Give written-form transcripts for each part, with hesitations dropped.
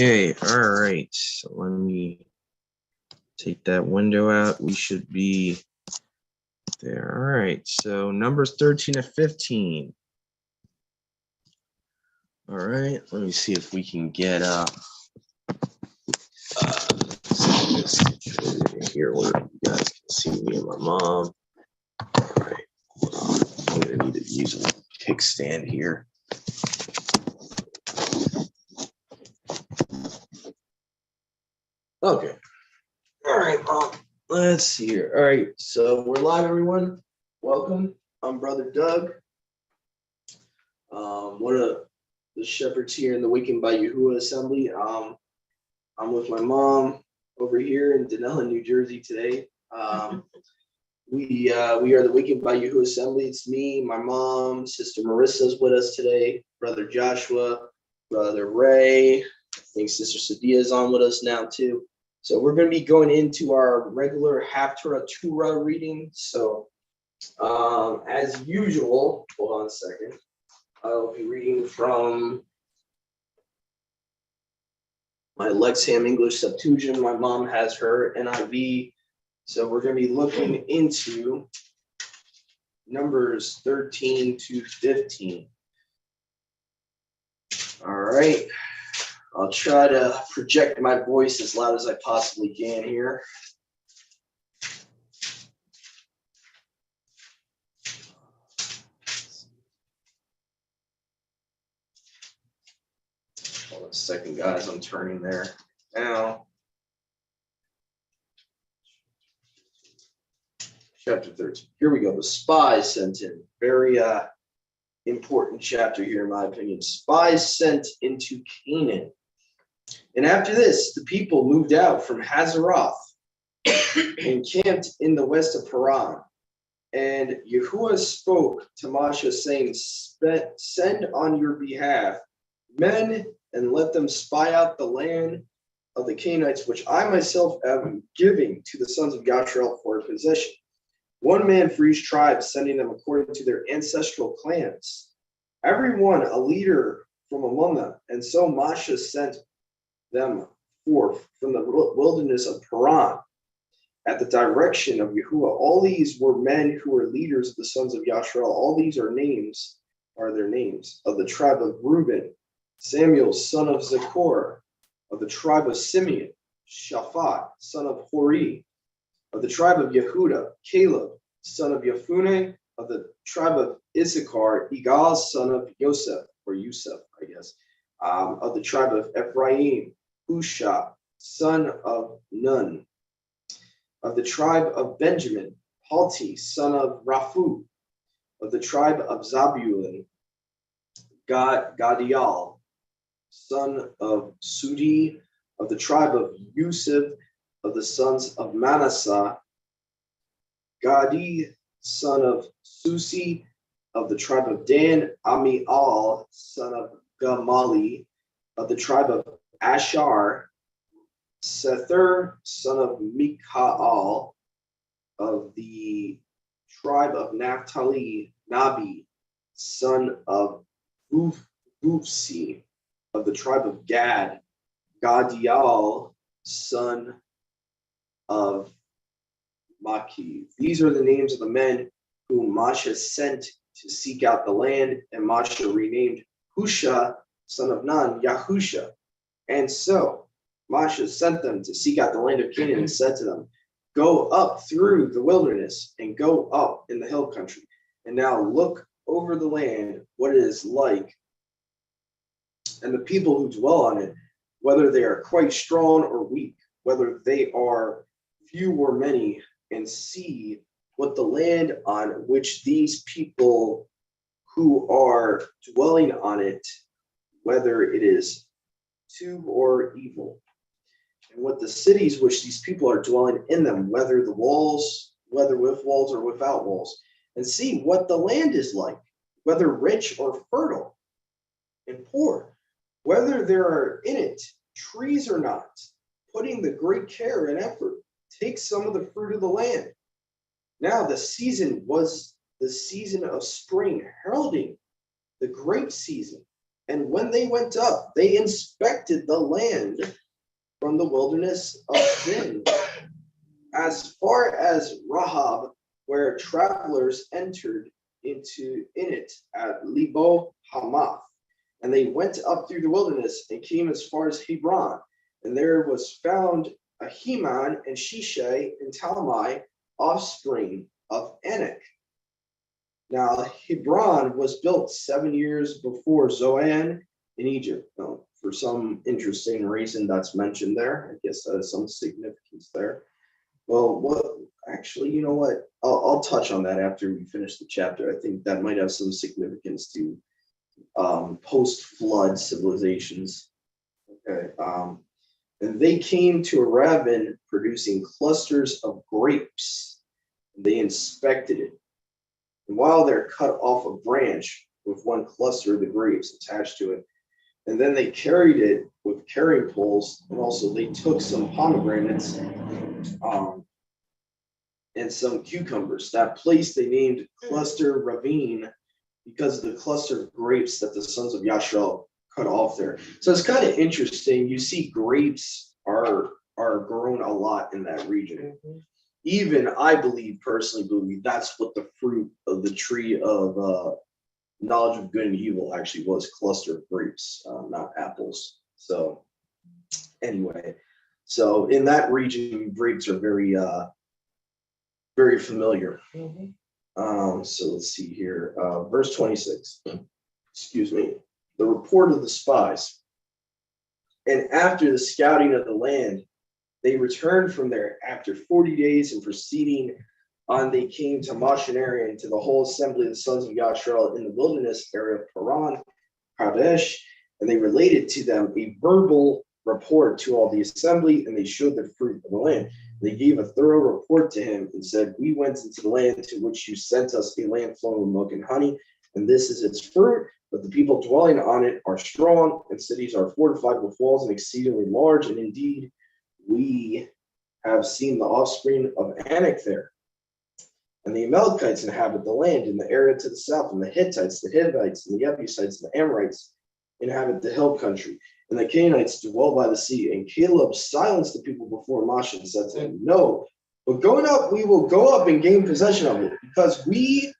Okay, all right. So let me take that window out. We should be there. All right. So numbers 13 to 15. All right. Let me see if we can get here where you guys can see me and my mom. All right. I'm gonna need to use a kickstand here. Okay. All right, Mom. Let's see here. All right. So we're live, everyone. Welcome. I'm Brother Doug. One of the shepherds here in the Waking by Yahuwah Assembly. I'm with my mom over here in Denellen, New Jersey today. We are the Waking by Yahuwah Assembly. It's me, my mom, Sister Marissa's with us today, Brother Joshua, Brother Ray. I think Sister Sadia is on with us now too. So we're going to be going into our regular Haftarah Torah reading. So as usual, hold on a second. I'll be reading from my Lexham English Septuagint. My mom has her NIV. So we're going to be looking into Numbers 13 to 15. All right. I'll try to project my voice as loud as I possibly can here. Hold on a second, guys. I'm turning there now. Chapter 13. Here we go. The spies sent in. Very important chapter here, in my opinion. Spies sent into Canaan. And after this, the people moved out from Hazeroth and camped in the west of Paran. And Yahuwah spoke to Moshe, saying, send on your behalf men and let them spy out the land of the Canaanites, which I myself am giving to the sons of Yashra'el for a possession. One man for each tribe, sending them according to their ancestral clans. Everyone a leader from among them. And so Moshe sent them forth from the wilderness of Paran at the direction of Yahuwah. All these were men who were leaders of the sons of Yashra'el. All these are their names of the tribe of Reuben, Samuel, son of Zechor, of the tribe of Simeon, Shaphat, son of Hori, of the tribe of Yehuda, Caleb, son of Yefuneh, of the tribe of Issachar, Igal, son of Yosef, or Yusuf, I guess, of the tribe of Ephraim, Husha, son of Nun, of the tribe of Benjamin, Palti, son of Raphu, of the tribe of Zabulon, Gadial, son of Sudi, of the tribe of Yusuf, of the sons of Manasseh, Gadi, son of Susi, of the tribe of Dan, Amial, son of Gamali, of the tribe of Ashar, Sether, son of Mikaal, of the tribe of Naphtali, Nabi, son of Ufsi, of the tribe of Gad, Gadial, son of Maki. These are the names of the men whom Moshe sent to seek out the land, and Moshe renamed Husha, son of Nun, Yahusha. And so Moshe sent them to seek out the land of Canaan and said to them, go up through the wilderness and go up in the hill country. And now look over the land, what it is like, and the people who dwell on it, whether they are quite strong or weak, whether they are few or many, and see what the land on which these people who are dwelling on it, whether it is two or evil, and what the cities which these people are dwelling in them, whether with walls or without walls, and see what the land is like, whether rich or fertile and poor, whether there are in it trees or not, putting the great care and effort, take some of the fruit of the land. Now the season was the season of spring, heralding the grape season. And when they went up, they inspected the land from the wilderness of Zin, as far as Rahab, where travelers entered in it at Lebo Hamath. And they went up through the wilderness and came as far as Hebron. And there was found Ahiman and Shishai and Talmai, offspring of Anak. Now, Hebron was built 7 years before Zoan in Egypt. Now, for some interesting reason that's mentioned there. I guess that has some significance there. Well, actually, you know what? I'll touch on that after we finish the chapter. I think that might have some significance to post-flood civilizations. Okay. And they came to a ravine producing clusters of grapes. They inspected it. And while they're cut off a branch with one cluster of the grapes attached to it, and then they carried it with carrying poles, and also they took some pomegranates and some cucumbers. That place they named Cluster Ravine because of the cluster of grapes that the sons of Yashar cut off there. So it's kind of interesting. You see grapes are grown a lot in that region. Mm-hmm. Even I personally believe that's what the fruit of the tree of knowledge of good and evil actually was, cluster of grapes, not apples. So anyway, so in that region, grapes are very familiar. Mm-hmm. So let's see here, verse 26, excuse me, the report of the spies. And after the scouting of the land, they returned from there after 40 days, and proceeding on, they came to Mashanari and to the whole assembly of the sons of Yashar in the wilderness area of Paran, Kadesh, and they related to them a verbal report to all the assembly, and they showed the fruit of the land. They gave a thorough report to him and said, we went into the land to which you sent us, a land flowing with milk and honey, and this is its fruit, but the people dwelling on it are strong, and cities are fortified with walls and exceedingly large, and indeed we have seen the offspring of Anak there. And the Amalekites inhabit the land in the area to the south, and the Hittites, the Hivites, and the Jebusites, and the Amorites inhabit the hill country, and the Canaanites dwell by the sea. And Caleb silenced the people before Moshe and said to him, no, but going up, we will go up and gain possession of it, because we,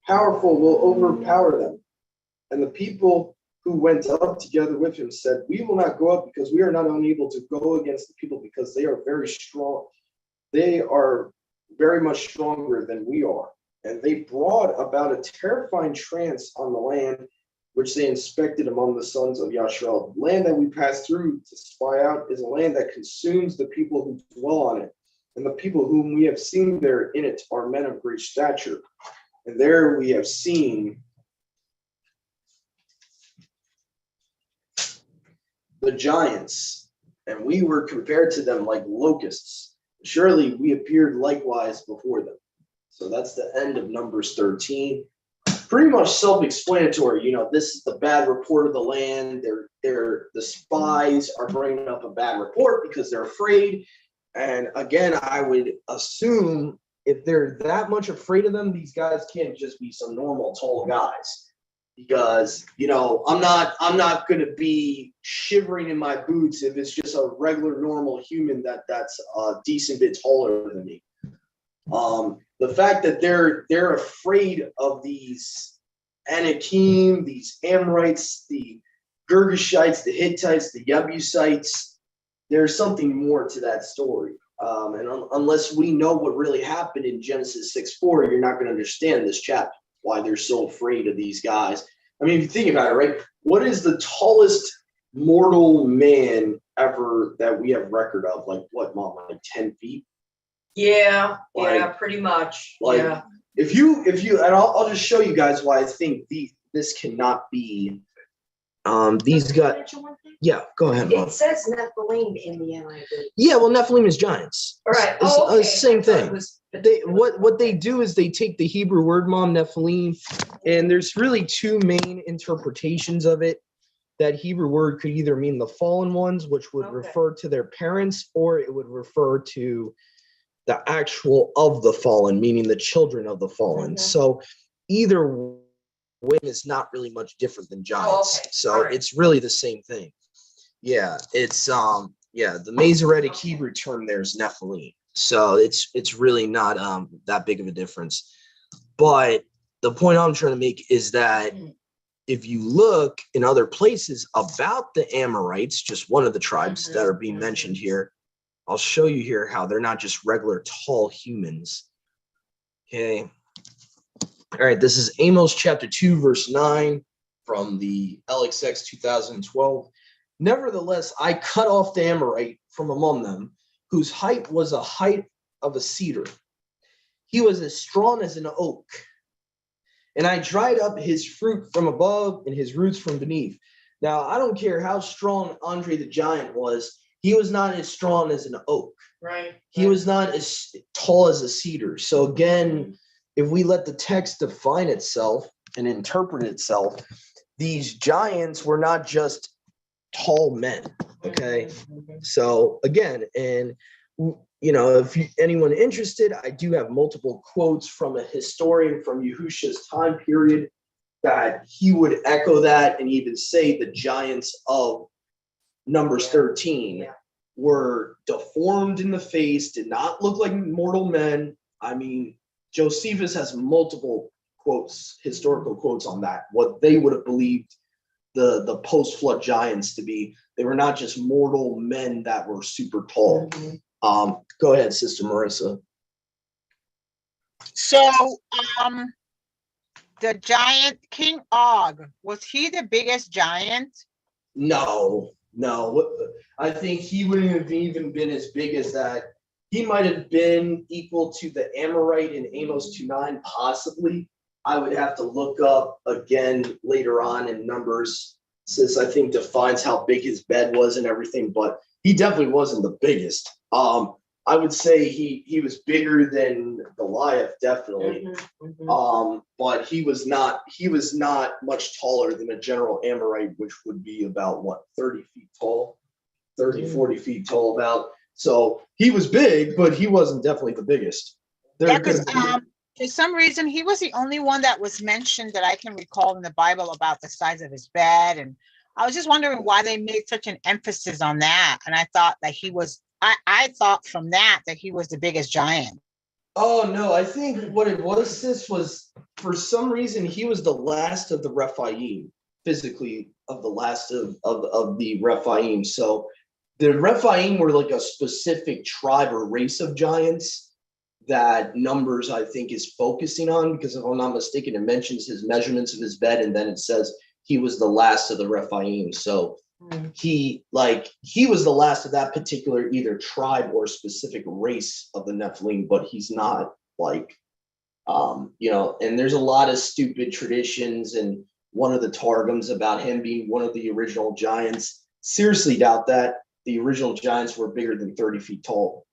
powerful, will overpower them. And the people who went up together with him said, we will not go up, because we are not unable to go against the people, because they are very strong. They are very much stronger than we are. And they brought about a terrifying trance on the land, which they inspected among the sons of Yashar. The land that we passed through to spy out is a land that consumes the people who dwell on it. And the people whom we have seen there in it are men of great stature. And there we have seen the giants, and we were compared to them like locusts. Surely we appeared likewise before them. So that's the end of Numbers 13. Pretty much self-explanatory. You know, this is the bad report of the land. The spies are bringing up a bad report because they're afraid. And again, I would assume if they're that much afraid of them, these guys can't just be some normal tall guys. Because, you know, I'm not going to be shivering in my boots if it's just a regular normal human that's a decent bit taller than me. The fact that they're afraid of these Anakim, these Amorites, the Girgashites, the Hittites, the Jebusites, there's something more to that story. And unless we know what really happened in Genesis 6:4, you're not going to understand this chapter, why they're so afraid of these guys. I mean, if you think about it, right? What is the tallest mortal man ever that we have record of? Like what, Mom? Like 10 feet? Yeah, pretty much. Yeah. If you, and I'll just show you guys why I think this cannot be. These guys. Yeah, go ahead, Mom. It says Nephilim in the NIV. Yeah, well, Nephilim is giants. All right. Okay. Same thing. What they do is they take the Hebrew word, Mom, Nephilim, and there's really two main interpretations of it. That Hebrew word could either mean the fallen ones, which would refer to their parents, or it would refer to the actual of the fallen, meaning the children of the fallen. So either wing is not really much different than giants. Okay. So Right. it's really the same thing. Yeah, it's the Masoretic Hebrew term there is Nephilim. So it's really not that big of a difference. But the point I'm trying to make is that if you look in other places about the Amorites, just one of the tribes that are being mentioned here, I'll show you here how they're not just regular tall humans. Okay. All right, this is Amos chapter 2, verse 9 from the LXX 2012. Nevertheless, I cut off the Amorite from among them, whose height was a height of a cedar. He was as strong as an oak. And I dried up his fruit from above and his roots from beneath. Now, I don't care how strong Andre the Giant was. He was not as strong as an oak. Right. He was not as tall as a cedar. So again, if we let the text define itself and interpret itself, these giants were not just tall men. Okay. So again, and if anyone interested, I do have multiple quotes from a historian from Yahusha's time period that he would echo that and even say the giants of Numbers 13 were deformed in the face, did not look like mortal men. I mean, Josephus has multiple quotes, historical quotes on that, what they would have believed the post-flood giants to be. They were not just mortal men that were super tall. Go ahead, Sister Marissa. So, the giant King Og, was he the biggest giant? No. I think he wouldn't have even been as big as that. He might have been equal to the Amorite in Amos 2:9, possibly. I would have to look up again later on in Numbers, since I think defines how big his bed was and everything, but he definitely wasn't the biggest. I would say he was bigger than Goliath, definitely. But he was not much taller than a general Amorite, which would be about 30 feet tall, 40 feet tall about. So he was big, but he wasn't definitely the biggest. Because for some reason he was the only one that was mentioned that I can recall in the Bible about the size of his bed, and I was just wondering why they made such an emphasis on that. And I thought that he was. I thought from that he was the biggest giant. Oh no, I think what it was, sis, was for some reason he was the last of the Rephaim, physically of the last of the Rephaim. So the Rephaim were like a specific tribe or race of giants that Numbers, I think, is focusing on, because if I'm not mistaken, it mentions his measurements of his bed, and then it says he was the last of the Rephaim. So he was the last of that particular either tribe or specific race of the Nephilim, but he's not and there's a lot of stupid traditions, and one of the Targums about him being one of the original giants. Seriously doubt that. The original giants were bigger than 30 feet tall.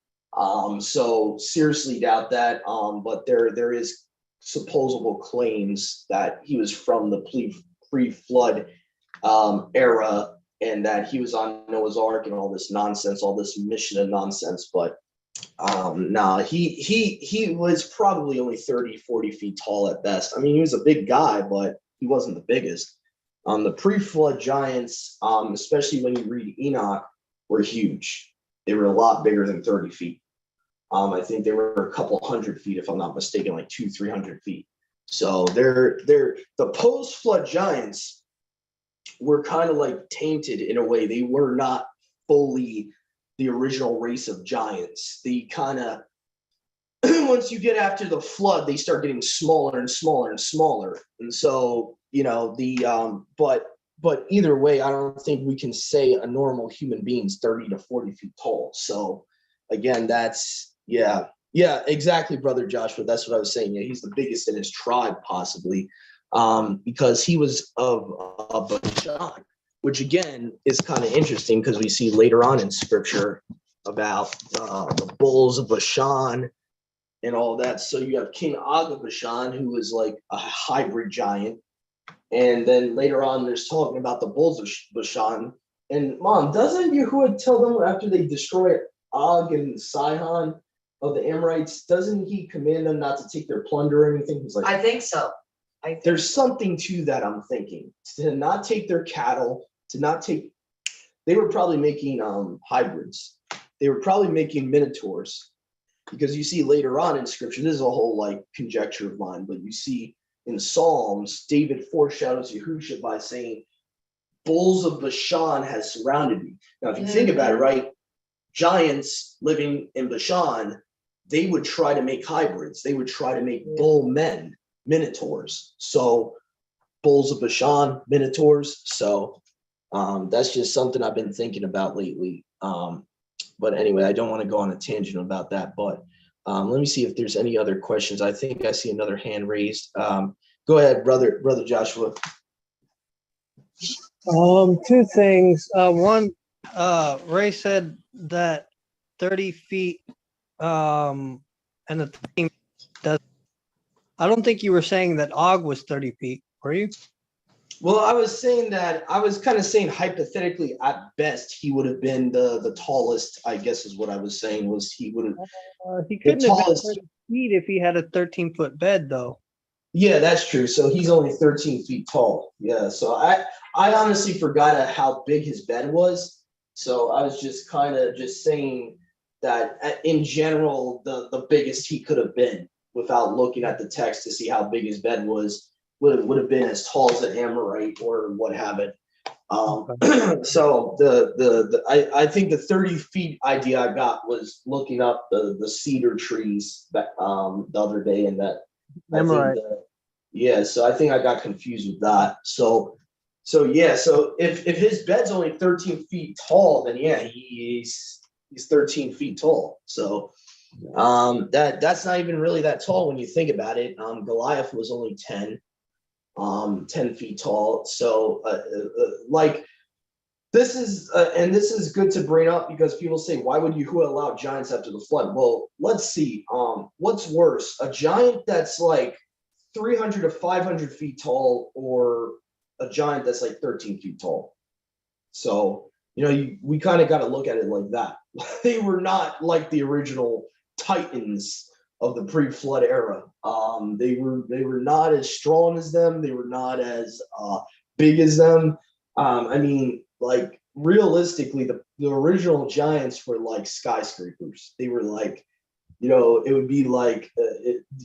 So seriously doubt that. But there is supposable claims that he was from the pre-flood era, and that he was on Noah's Ark and all this nonsense, all this Mishnah nonsense. But he was probably only 30, 40 feet tall at best. I mean, he was a big guy, but he wasn't the biggest. The pre-flood giants, especially when you read Enoch, were huge. They were a lot bigger than 30 feet. I think they were a couple hundred feet, if I'm not mistaken, like 200-300 feet. So they're the post-flood giants were kind of like tainted in a way. They were not fully the original race of giants. They kind of, once you get after the flood, they start getting smaller and smaller and smaller. And so, but either way, I don't think we can say a normal human being's 30 to 40 feet tall. So again, that's, yeah, exactly, Brother Joshua. That's what I was saying. Yeah, he's the biggest in his tribe, possibly. Because he was of Bashan, which again is kind of interesting, because we see later on in scripture about the bulls of Bashan and all that. So you have King Og of Bashan, who was like a hybrid giant, and then later on there's talking about the bulls of Bashan. And Mom, doesn't Yahuwah tell them after they destroy Og and Sihon of the Amorites, doesn't he command them not to take their plunder or anything? He's like, I think so. there's something to that, I'm thinking. To not take their cattle, they were probably making hybrids. They were probably making minotaurs. Because you see later on in scripture, this is a whole like conjecture of mine, but you see in Psalms, David foreshadows Yahushua by saying, bulls of Bashan has surrounded me. Now, if you think about it, right, giants living in Bashan, they would try to make hybrids. They would try to make bull men, minotaurs. So bulls of Bashan, minotaurs. So that's just something I've been thinking about lately. But anyway, I don't want to go on a tangent about that. But let me see if there's any other questions. I think I see another hand raised. Go ahead, brother Joshua. Two things. One, Ray said that 30 feet and the team does. I don't think you were saying that Og was 30 feet, were you? Well, I was kind of saying hypothetically, at best, he would have been the tallest, I guess is what I was saying, was he would have. He couldn't have been 30 feet if he had a 13-foot bed, though. Yeah, that's true. So he's only 13 feet tall. Yeah. So I honestly forgot how big his bed was. So I was just kind of just saying that in general, the biggest he could have been without looking at the text to see how big his bed was would have been as tall as an Amorite or what have it. So I think the 30 feet idea I got was looking up the cedar trees the other day, and that so I think I got confused with that. So if his bed's only 13 feet tall, then yeah, he's 13 feet tall. So that's not even really that tall when you think about it. Goliath was only 10 feet tall. So like this is good to bring up, because people say, why would Yahuwah allow giants after the flood? Well, let's see. What's worse, a giant that's like 300 to 500 feet tall, or a giant that's like 13 feet tall? So, we kind of got to look at it like that. They were not like the original Titans of the pre-flood era. They were not as strong as them. They were not as big as them. I mean, like realistically, the original giants were like skyscrapers. They were like, it would be like,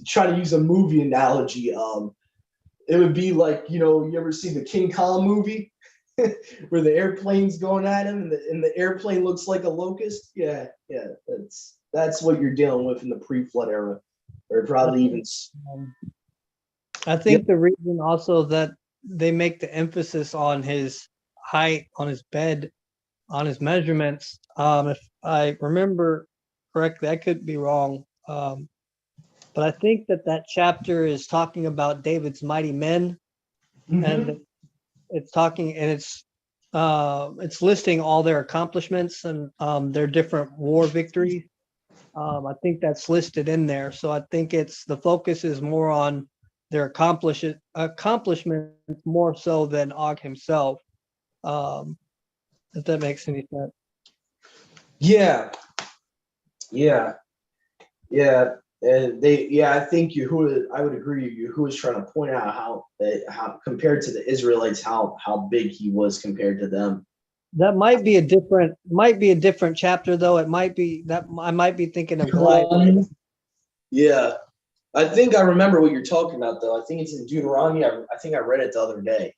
try to use a movie analogy. It would be like, you ever see the King Kong movie where the airplane's going at him and the airplane looks like a locust? Yeah, that's what you're dealing with in the pre-flood era, or probably even. I think the reason also that they make the emphasis on his height, on his bed, on his measurements. If I remember correctly, I could be wrong, but I think that chapter is talking about David's mighty men, and it's listing all their accomplishments and their different war victories. I think that's listed in there. So I think the focus is more on their accomplishments more so than Og himself. If that makes any sense. Yeah. And I think Yahuwah, I would agree, Yahuwah is trying to point out how compared to the Israelites, how big he was compared to them. That might be a different chapter, though. It might be that I might be thinking of Goliath. Yeah, I think I remember what you're talking about, though. I think it's in Deuteronomy. I think I read it the other day.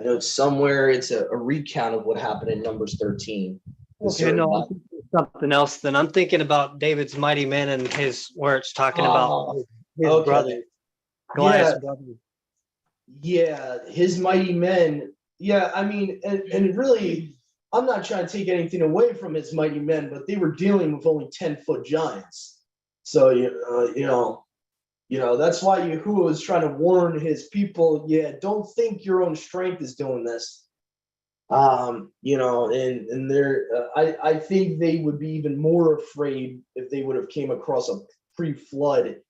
I know it's somewhere. It's a recount of what happened in Numbers 13. Okay, no, something else. Then I'm thinking about David's mighty men and where it's talking about his brother, Goliath's brother. Yeah, his mighty men. Yeah, I mean, and really, I'm not trying to take anything away from his mighty men, but they were dealing with only 10-foot giants. So that's why Yahuwah was trying to warn his people. Yeah, don't think your own strength is doing this. And I think they would be even more afraid if they would have came across a pre-flood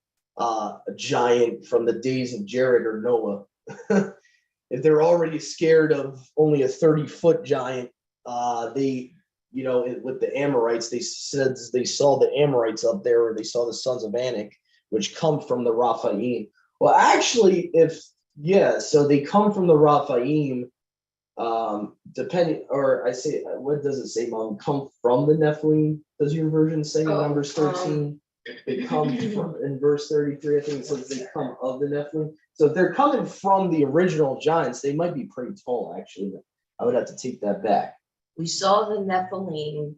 giant from the days of Jared or Noah. If they're already scared of only a 30-foot giant, with the Amorites, they said they saw the Amorites up there, or they saw the sons of Anak, which come from the Raphaim. Well, actually, if Yeah, so they come from the Raphaim, depending, or I say, what does it say, Mom? Come from the Nephilim? Does your version say in Oh, Numbers 13? They come from, in verse 33, I think it says they come of the Nephilim. So if they're coming from the original giants, they might be pretty tall, actually. I would have to take that back. We saw the Nephilim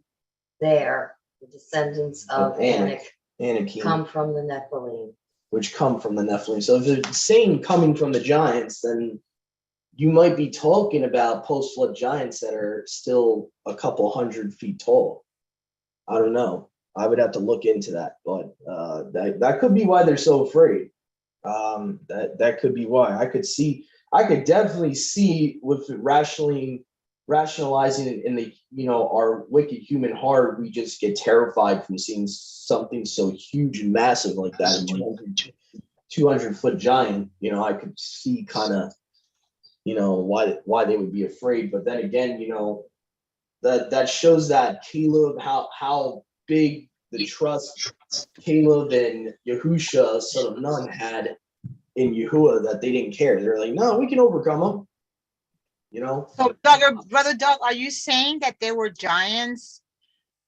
there, the descendants of Anak Anakim, come from the Nephilim. which come from the Nephilim. So if they're saying coming from the giants, then you might be talking about post-flood giants that are still a couple 100 feet tall. I don't know. I would have to look into that, but that could be why they're so afraid. That could be why. I could definitely see with rationalizing it in the, our wicked human heart, we just get terrified from seeing something so huge and massive like that. 200-foot giant, I could see kind of, why they would be afraid. But then again, that shows that Caleb, how big the trust Caleb and Yahusha, son of Nun, had in Yahuwah, that they didn't care. They're like, no, we can overcome them. So, Brother Doug, are you saying that there were giants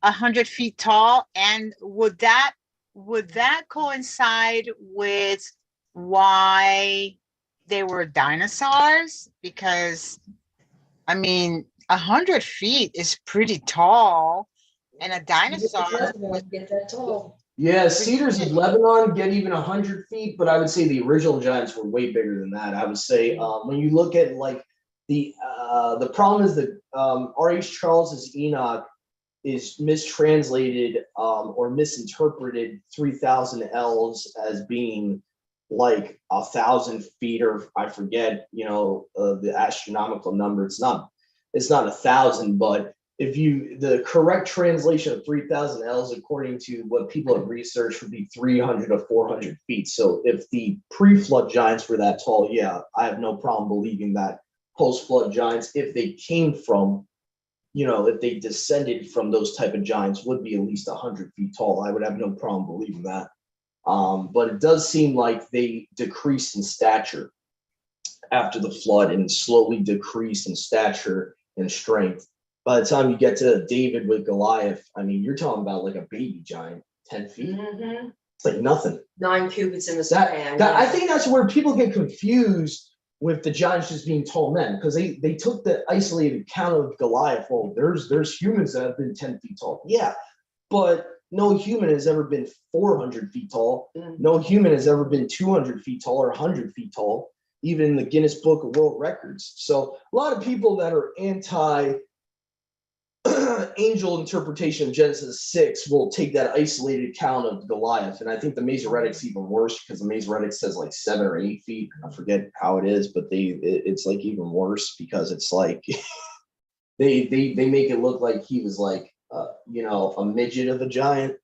100 feet tall? And would that coincide with why they were dinosaurs? Because, 100 feet is pretty tall, and a dinosaur. Get that tall. Yeah, cedars of Lebanon get even 100 feet, but I would say the original giants were way bigger than that. I would say when you look at like the problem is that R.H. Charles's Enoch is mistranslated or misinterpreted 3,000 ells as being like 1,000 feet, or I forget, the astronomical number. It's not 1,000, but the correct translation of 3,000 ells, according to what people have researched, would be 300 to 400 feet. So if the pre-flood giants were that tall, yeah, I have no problem believing that post-flood giants, if they came from, if they descended from those type of giants, would be at least 100 feet tall. I would have no problem believing that. But it does seem like they decreased in stature after the flood and slowly decreased in stature and strength. By the time you get to David with Goliath, you're talking about like a baby giant, 10 feet. Mm-hmm. It's like nothing. 9 cubits in the span. I think that's where people get confused with the giants just being tall men, because they took the isolated count of Goliath. Well, there's humans that have been 10 feet tall. Yeah, but no human has ever been 400 feet tall. Mm-hmm. No human has ever been 200 feet tall or 100 feet tall, even in the Guinness Book of World Records. So a lot of people that are anti angel interpretation of Genesis 6 will take that isolated count of Goliath. And I think the Masoretic's even worse, because the Masoretic says like 7 or 8 feet. I forget how it is, but it's like even worse, because it's like they make it look like he was like a midget of a giant,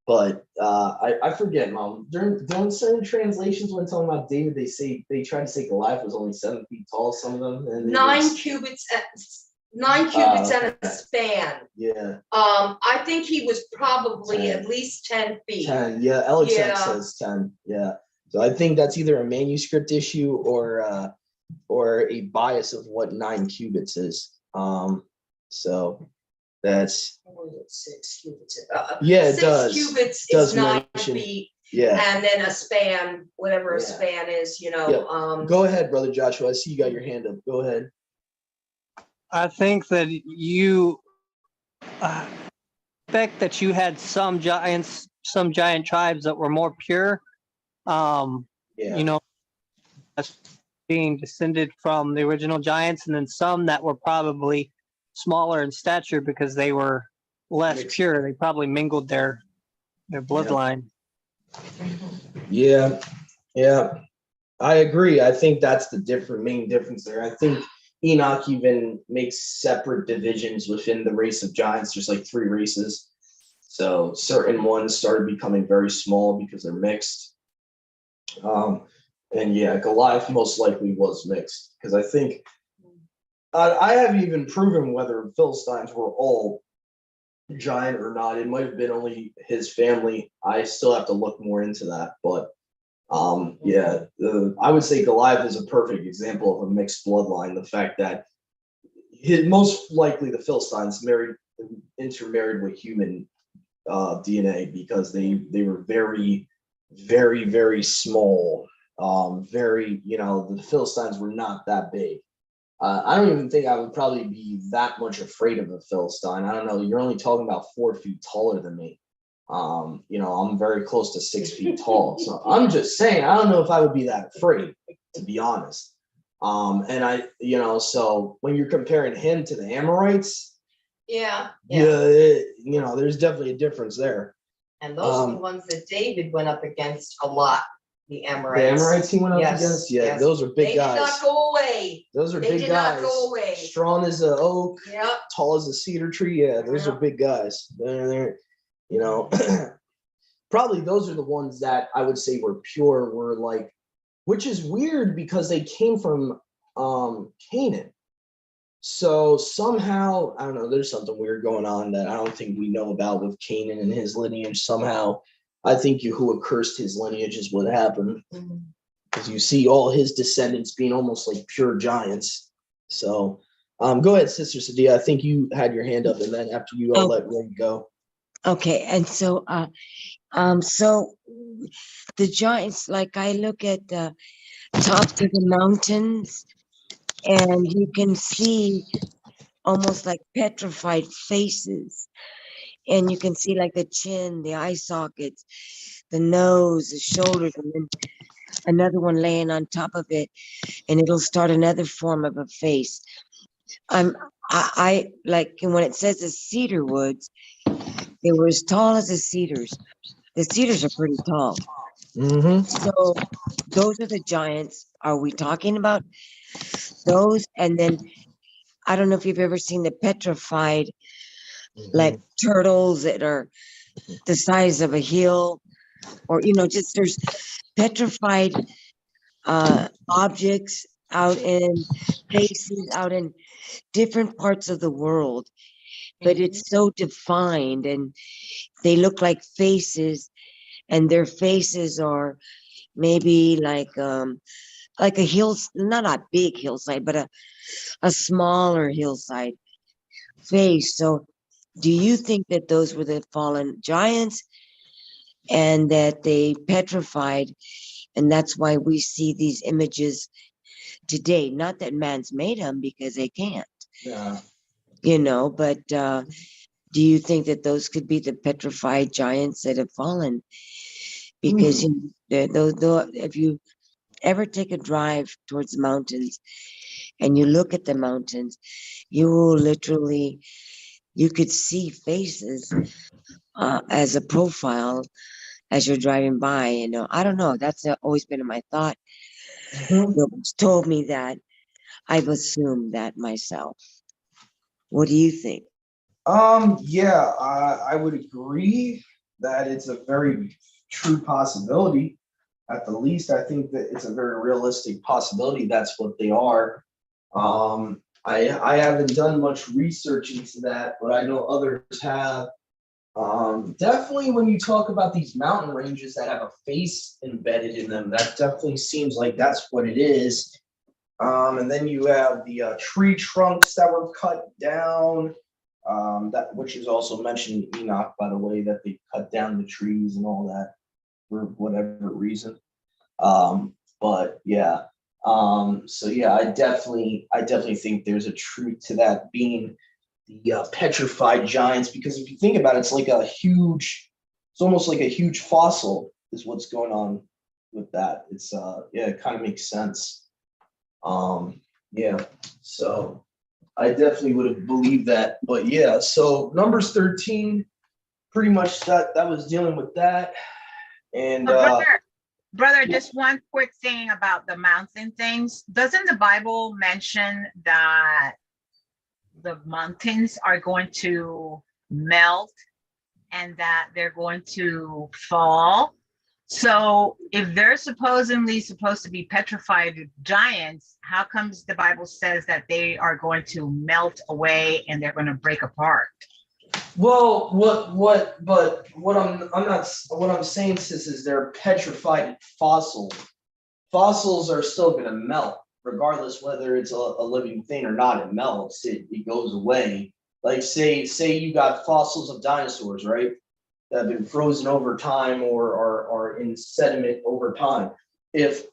but I forget, Mom. During certain translations, when talking about David, they try to say Goliath was only 7 feet tall, some of them, and 9 cubits and a span. Yeah. I think he was probably 10. at least 10 feet. 10, yeah. Alex Yeah. says 10, yeah. So I think that's either a manuscript issue or a bias of what 9 cubits is. So that's, What is it, 6 cubits? yeah, it 6 does. cubits Does is 9 mention- feet, yeah. and then a span, whatever a Yeah. span is, Go ahead, Brother Joshua. I see you got your hand up. Go ahead. I think that you expect that you had some giant tribes that were more pure, Yeah. as being descended from the original giants, and then some that were probably smaller in stature because they were less pure. They probably mingled their bloodline. Yeah. I agree. I think that's the main difference there. I think Enoch even makes separate divisions within the race of giants. There's like 3 races. So certain ones started becoming very small because they're mixed. And yeah, Goliath most likely was mixed, because I think I haven't even proven whether Philistines were all giant or not. It might have been only his family. I still have to look more into that, but I would say Goliath is a perfect example of a mixed bloodline. The fact that most likely the Philistines intermarried with human DNA, because they were very, very, very small. The Philistines were not that big. I don't even think I would probably be that much afraid of a Philistine. I don't know. You're only talking about 4 feet taller than me. I'm very close to 6 feet tall. So I'm just saying, I don't know if I would be that afraid, to be honest. So when you're comparing him to the Amorites, there's definitely a difference there. And those are the ones that David went up against a lot. The Amorites. The Amorites he went up Yes, against? Yeah, yes. those are big They guys. did not go away. Those are They big did not guys. go away. Strong as an oak, Yep. tall as a cedar tree. Yeah, those are big guys. They're probably those are the ones that I would say were pure, which is weird because they came from Canaan. So somehow, I don't know, there's something weird going on that I don't think we know about with Canaan and his lineage. Somehow, I think Yahuwah cursed his lineage is what happened. Because you see all his descendants being almost like pure giants. So go ahead, Sister Sadia. I think you had your hand up, and then after you, I'll let Ray go. Okay, and so so the giants, like I look at the tops of the mountains, and you can see almost like petrified faces, and you can see like the chin, the eye sockets, the nose, the shoulders, and then another one laying on top of it, and it'll start another form of a face. I like, and when it says the cedar woods, they were as tall as the cedars. The cedars are pretty tall. So those are the giants. Are we talking about those? And then I don't know if you've ever seen the petrified like turtles that are the size of a hill, or just there's petrified objects out in places out in different parts of the world, but it's so defined, and they look like faces, and their faces are maybe like a hill, not a big hillside, but a smaller hillside face. So do you think that those were the fallen giants and that they petrified, and that's why we see these images today? Not that man's made them, because they can't. Yeah. But do you think that those could be the petrified giants that have fallen? Because if you ever take a drive towards the mountains and you look at the mountains, you will literally, you could see faces as a profile as you're driving by. I don't know. That's always been in my thought. Nobody's told me that. I've assumed that myself. What do you think? I would agree that it's a very true possibility. At the least, I think that it's a very realistic possibility. That's what they are. I haven't done much research into that, but I know others have. Definitely when you talk about these mountain ranges that have a face embedded in them, that definitely seems like that's what it is. And then you have the tree trunks that were cut down, which is also mentioned in Enoch, by the way, that they cut down the trees and all that for whatever reason. But yeah, I definitely think there's a truth to that being the petrified giants, because if you think about it, it's almost like a huge fossil is what's going on with that. It's it kind of makes sense. So I definitely would have believed that. But yeah, so Numbers 13, pretty much that was dealing with that. And brother, just one quick thing about the mountain things. Doesn't the Bible mention that the mountains are going to melt and that they're going to fall? So if they're supposedly supposed to be petrified giants, how comes the Bible says that they are going to melt away and they're going to break apart? Well, what I'm saying, sis, is they're petrified fossils. Fossils are still going to melt, regardless whether it's a living thing or not. It melts. It goes away. Like say you got fossils of dinosaurs, right? That have been frozen over time or are in sediment over time. If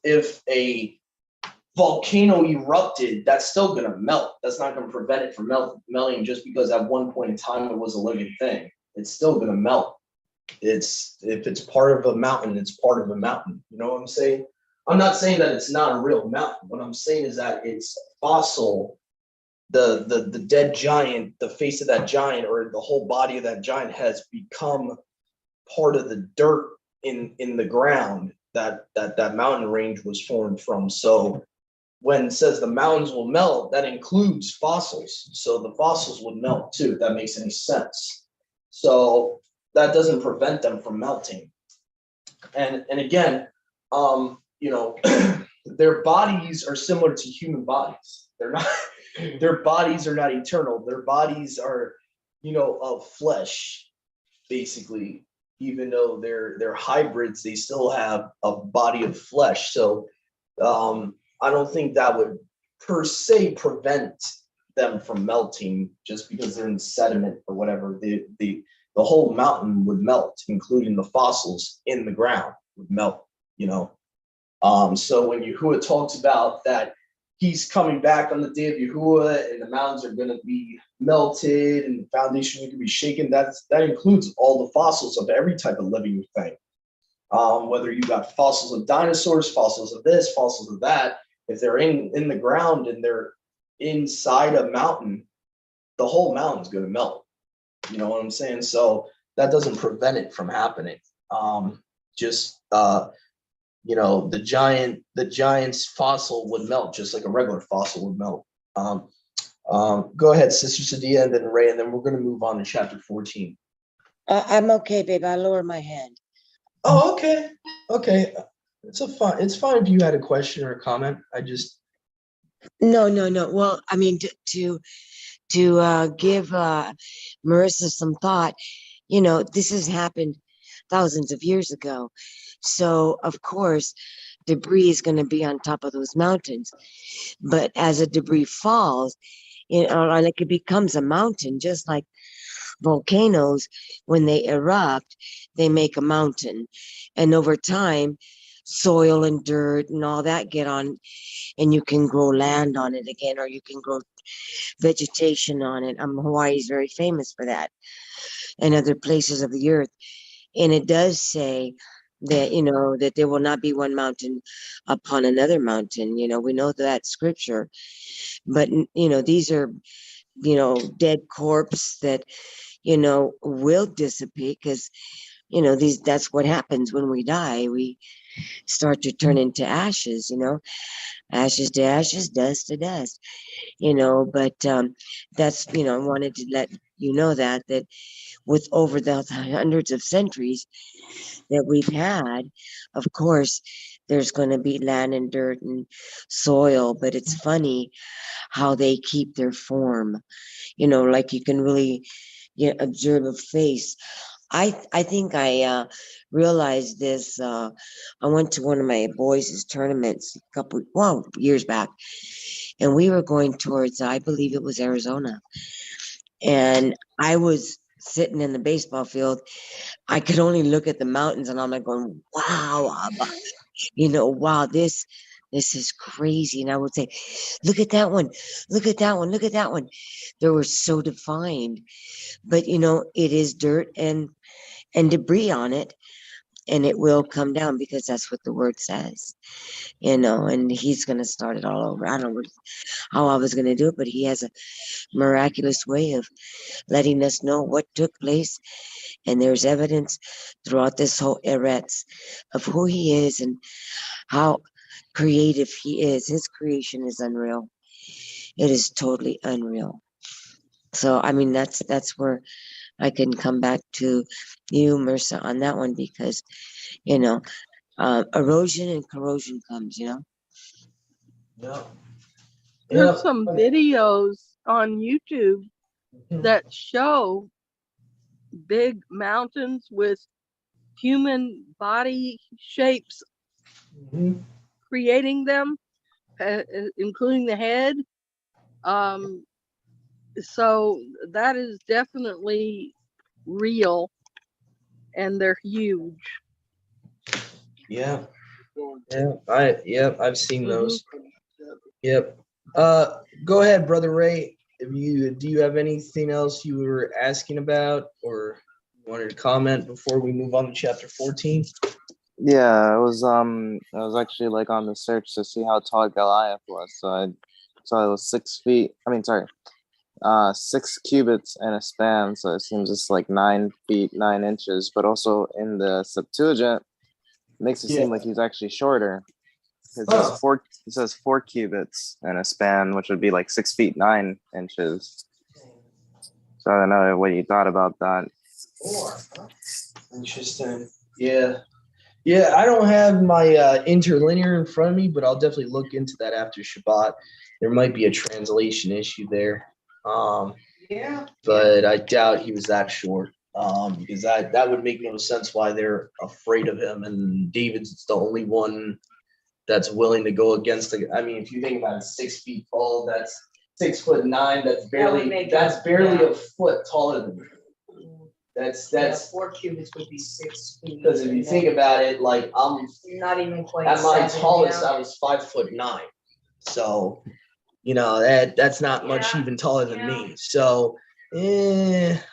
a volcano erupted, that's still going to melt. That's not going to prevent it from melting just because at one point in time it was a living thing. It's still going to melt. If it's part of a mountain, it's part of a mountain. You know what I'm saying? I'm not saying that it's not a real mountain. What I'm saying is that it's fossil. The dead giant, the face of that giant, or the whole body of that giant has become part of the dirt in the ground that mountain range was formed from. So when it says the mountains will melt, that includes fossils. So the fossils would melt too, if that makes any sense. So that doesn't prevent them from melting. And again, their bodies are similar to human bodies. They're not, their bodies are not eternal. Their bodies are, of flesh, basically. Even though they're hybrids, they still have a body of flesh. So I don't think that would per se prevent them from melting just because they're in sediment or whatever. The whole mountain would melt, including the fossils in the ground would melt, So when Yahuwah talks about that he's coming back on the day of Yahuwah and the mountains are going to be melted and the foundation going to be shaken, that includes all the fossils of every type of living thing. Whether you got fossils of dinosaurs, fossils of this, fossils of that, if they're in the ground and they're inside a mountain, the whole mountain's going to melt. You know what I'm saying? So that doesn't prevent it from happening. The giant's fossil would melt just like a regular fossil would melt. Go ahead, Sister Sadia, and then Ray, and then we're going to move on to chapter 14. I'm okay, babe. I lower my hand. Oh, okay. It's fine if you had a question or a comment. No. Well, I mean, to give Marissa some thought, this has happened thousands of years ago. So, of course, debris is going to be on top of those mountains. But as the debris falls, like it becomes a mountain, just like volcanoes, when they erupt, they make a mountain. And over time, soil and dirt and all that get on, and you can grow land on it again, or you can grow vegetation on it. Hawaii is very famous for that, and other places of the earth. And it does say that, that there will not be one mountain upon another mountain. We know that scripture, but, these are, dead corpse that, will dissipate because, that's what happens when we die. We start to turn into ashes, ashes to ashes, dust to dust, but that's, I wanted to let you know that with over the hundreds of centuries that we've had, of course, there's going to be land and dirt and soil, but it's funny how they keep their form, like you can really observe a face. I think I realized this. I went to one of my boys' tournaments years back, and we were going towards, I believe it was Arizona, and I was sitting in the baseball field. I could only look at the mountains, and I'm like going, "Wow, Abba," wow, this is crazy. And I would say, "Look at that one! Look at that one! Look at that one!" They were so defined, but it is dirt and debris on it, and it will come down because that's what the word says, and he's going to start it all over. I don't know how I was going to do it, but he has a miraculous way of letting us know what took place. And there's evidence throughout this whole eretz of who he is and how creative he is. His creation is unreal. It is totally unreal. So, I mean, that's where I can come back to you, Mersa, on that one, because, erosion and corrosion comes, Yeah. There's some videos on YouTube that show big mountains with human body shapes creating them, including the head. So that is definitely real, and they're huge. Yeah. I've seen those. Yep. Go ahead, Brother Ray. Do you have anything else you were asking about or wanted to comment before we move on to chapter 14? Yeah, I was actually like on the search to see how tall Goliath was. So I saw it was 6 feet. 6 cubits and a span. So it seems it's like 9 feet 9 inches. But also in the Septuagint, it makes it seem like he's actually shorter. It says 4 cubits and a span, which would be like 6 feet 9 inches. So I don't know what you thought about that. 4. Interesting. Yeah. Yeah, I don't have my interlinear in front of me, but I'll definitely look into that after Shabbat. There might be a translation issue there. But I doubt he was that short. Because that would make no sense why they're afraid of him. And David's the only one that's willing to go against the. I mean, if you think about it, 6 feet tall, that's 6'9". That's barely a foot taller than me. That's 4 cubits would be 6 feet. because if you think about it, like I'm Not even quite. at my 7, tallest, yeah. I was 5'9". So, that's not much even taller than me. So,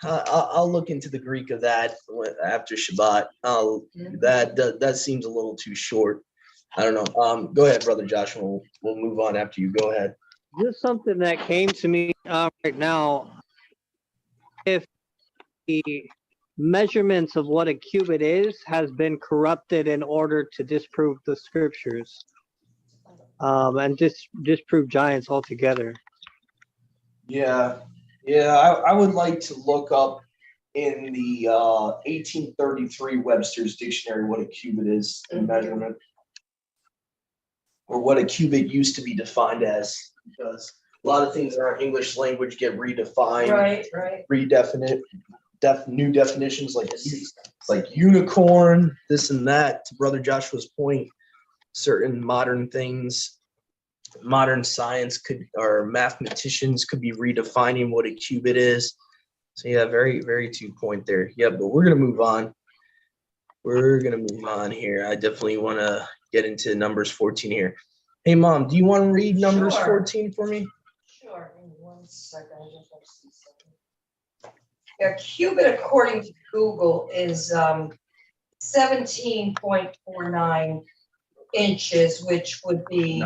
I'll look into the Greek of that after Shabbat. That seems a little too short. I don't know. Go ahead, Brother Joshua. We'll move on after you. Go ahead. Just something that came to me right now. If the measurements of what a cubit is has been corrupted in order to disprove the scriptures, and disprove giants altogether. Yeah. I would like to look up in the 1833 Webster's Dictionary what a cubit is in measurement, or what a cubit used to be defined as, because a lot of things in our English language get redefined, Right. new definitions like unicorn, this and that. To Brother Joshua's point, certain modern things, modern science or mathematicians could be redefining what a cubit is. So yeah, very, very to point there. Yeah, but we're gonna move on. Here. I definitely want to get into Numbers 14 here. Hey, Mom, do you want to read Numbers 14 for me? Sure. In 1 second. I just have to see something. A cubit, according to Google, is 17.49 inches, which would be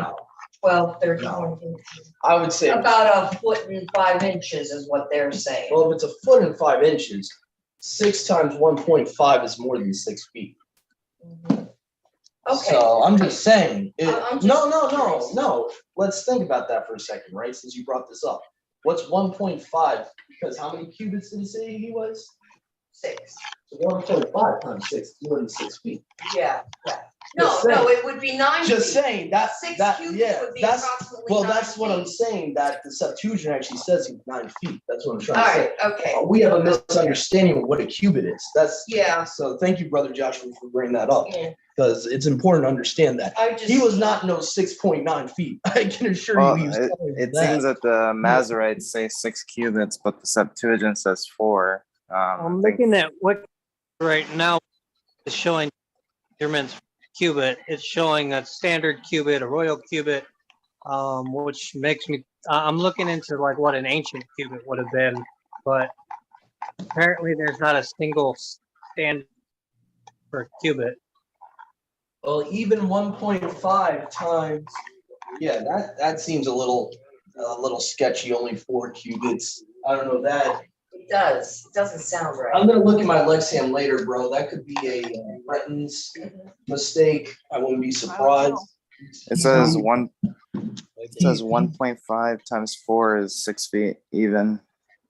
12, 13 inches. I would say About a foot and 5 inches is what they're saying. well, if it's a foot and 5 inches, 6 times 1.5 is more than 6 feet. Okay. So I'm just saying. I'm just No. Let's think about that for a second, right? Since you brought this up. What's 1.5? Because how many cubits did it say he was? 6. So 1.5 times 6 is more than 6 feet. Yeah. Just No, saying. it would be 9 Just feet. saying that 6 that cubits yeah, would be that's approximately well, 9 that's what I'm feet. saying. That the Septuagint actually says he's 9 feet. That's what I'm trying All to say. right, okay. We have a misunderstanding of what a cubit is. Yeah. So thank you, Brother Joshua, for bringing that up, Yeah. because it's important to understand that he was not no 6.9 feet. I can assure you, he was taller than It that. seems that the Masoretes say 6 cubits, but the Septuagint says 4. I'm looking at what right now is showing measurements for cubit. It's showing a standard cubit, a royal cubit, which makes me. I'm looking into like what an ancient cubit would have been, but apparently there's not a single standard for cubit. Well, even 1.5 times, yeah, that seems a little sketchy. Only 4 cubits. I don't know that. It does. It doesn't sound right. I'm gonna look at my Lexham later, bro. That could be a Breton's mistake. I wouldn't be surprised. It says 1.5 times 4 is 6 feet even.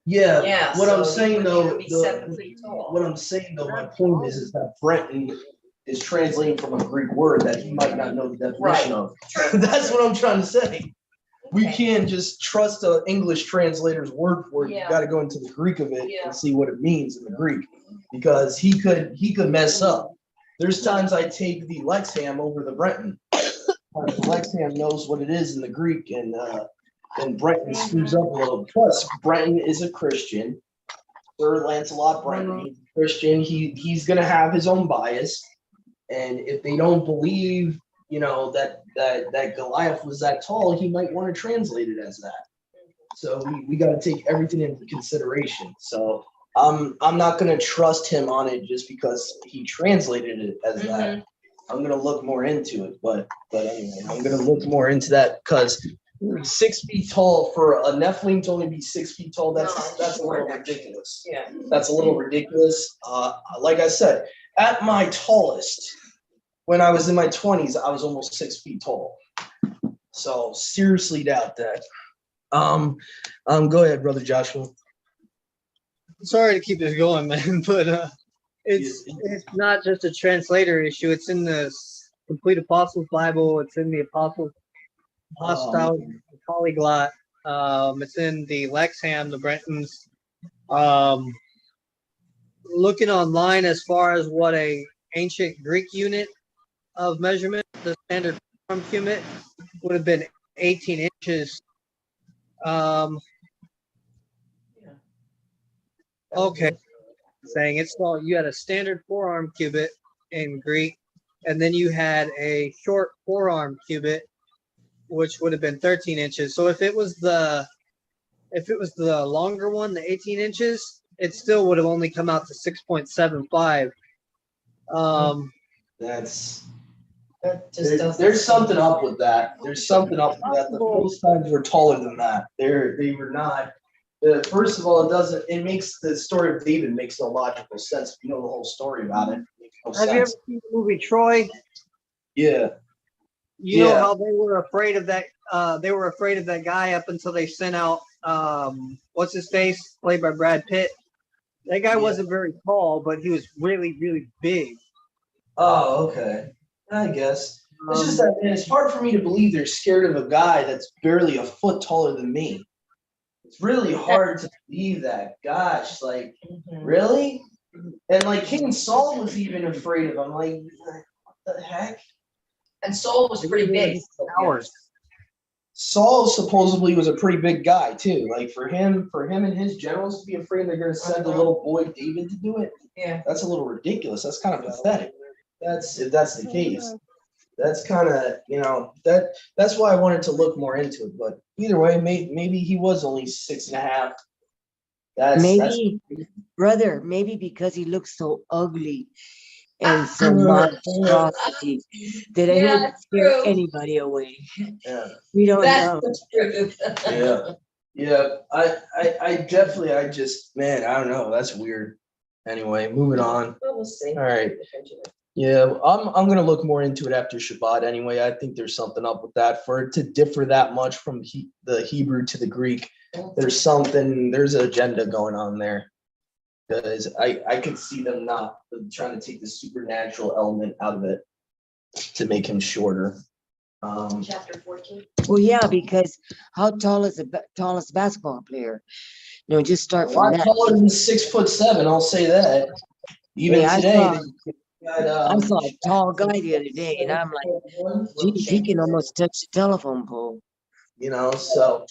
Yeah. Yeah, What I'm so saying he though, wouldn't even be 7 feet tall. my point is that Breton is translating from a Greek word that he might not know the definition of. That's what I'm trying to say. We Okay. can't just trust an English translator's word for it. You Yeah. got to go into the Greek of it Yeah. and see what it means in the Greek, because he could mess up. There's times I take the Lexham over the Brenton. The Lexham knows what it is in the Greek, and Brenton screws up a little. Plus, Brenton is a Christian. Sir Lancelot Brenton, he's a Christian. He's gonna have his own bias, and if they don't believe, that Goliath was that tall, he might want to translate it as that. So we got to take everything into consideration. So I'm not gonna trust him on it just because he translated it as that. I'm gonna look more into it, but anyway, I'm gonna look more into that because 6 feet tall for a Nephilim to only be 6 feet tall, that's a little ridiculous. Yeah. That's a little ridiculous. Like I said, at my tallest, when I was in my 20s, I was almost 6 feet tall. So seriously doubt that. Go ahead, brother Joshua. Sorry to keep this going, man, but it's not just a translator issue. It's in the Complete Apostles Bible. It's in the Apostles Hostile Polyglot. It's in the Lexham, the Brentons. Looking online as far as what a ancient Greek unit of measurement, the standard form cubit, would have been 18 inches. Okay. Saying it's all, you had a standard forearm cubit in Greek, and then you had a short forearm cubit, which would have been 13 inches. So if it was the longer one, the 18 inches, it still would have only come out to 6.75. There's something up with that. There's something up with that. The Philistines were taller than that. They were not. First of all, it makes the story of David makes no logical sense. If you know the whole story about it, it makes no sense. Have you ever seen the movie Troy? Yeah. You know how they were afraid of that. They were afraid of that guy up until they sent out what's his face, played by Brad Pitt. That guy wasn't very tall, but he was really, really big. Oh, okay. I guess. It's just that, man, it's hard for me to believe they're scared of a guy that's barely a foot taller than me. It's really hard to believe that. Gosh, like, really? And like King Saul was even afraid of him. Like, what the heck? And Saul was pretty big. Saul supposedly was a pretty big guy too. Like for him and his generals to be afraid they're going to send a little boy David to do it. Yeah. That's a little ridiculous. That's kind of pathetic. If that's the case. That's kind of, that's why I wanted to look more into it. But either way, maybe he was only 6.5. Brother, maybe because he looks so ugly and so monstrosity that it would scare anybody away. Yeah. We don't know. That's true. Yeah. I don't know. That's weird. Anyway, moving on. Well, we'll see. All right. Yeah, I'm gonna look more into it after Shabbat. Anyway, I think there's something up with that. For it to differ that much from the Hebrew to the Greek, there's an agenda going on there. Because I could see them not trying to take the supernatural element out of it to make him shorter. Chapter 14. Well, yeah, because how tall is the tallest basketball player? Just start A from lot that. taller than 6'7", I'll say that. Even today. I saw a tall guy the other day, and I'm like, geez, he can almost touch the telephone pole. So,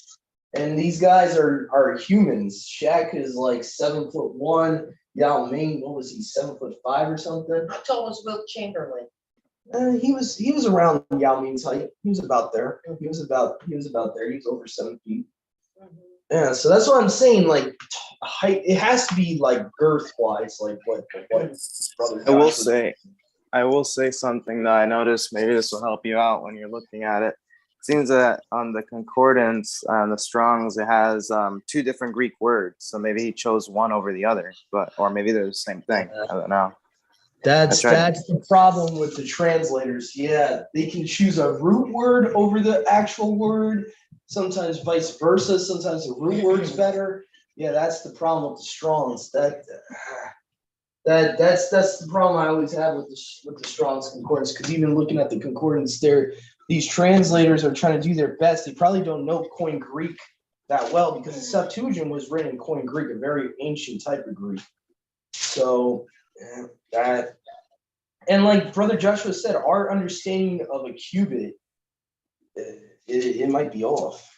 and these guys are humans. Shaq is like 7'1". Yao Ming, what was he, 7'5" or something? How tall was Wilt Chamberlain? He was around Yao Ming's height. He was about there. He was about there. He was over 7 feet. Yeah, so that's what I'm saying. Like height, it has to be like girth wise, like what brother. I will say something that I noticed. Maybe this will help you out when you're looking at it. It seems that on the concordance, the Strong's, it has 2 different Greek words. So maybe he chose one over the other, or maybe they're the same thing. I don't know. That's the problem with the translators. Yeah, they can choose a root word over the actual word. Sometimes vice versa. Sometimes the root word's better. Yeah, that's the problem with the Strong's. That's the problem I always have with the Strong's concordance. Because even looking at the concordance there, these translators are trying to do their best. They probably don't know Koine Greek that well because the Septuagint was written in Koine Greek, a very ancient type of Greek. So that, and like Brother Joshua said, our understanding of a cubit, it might be off.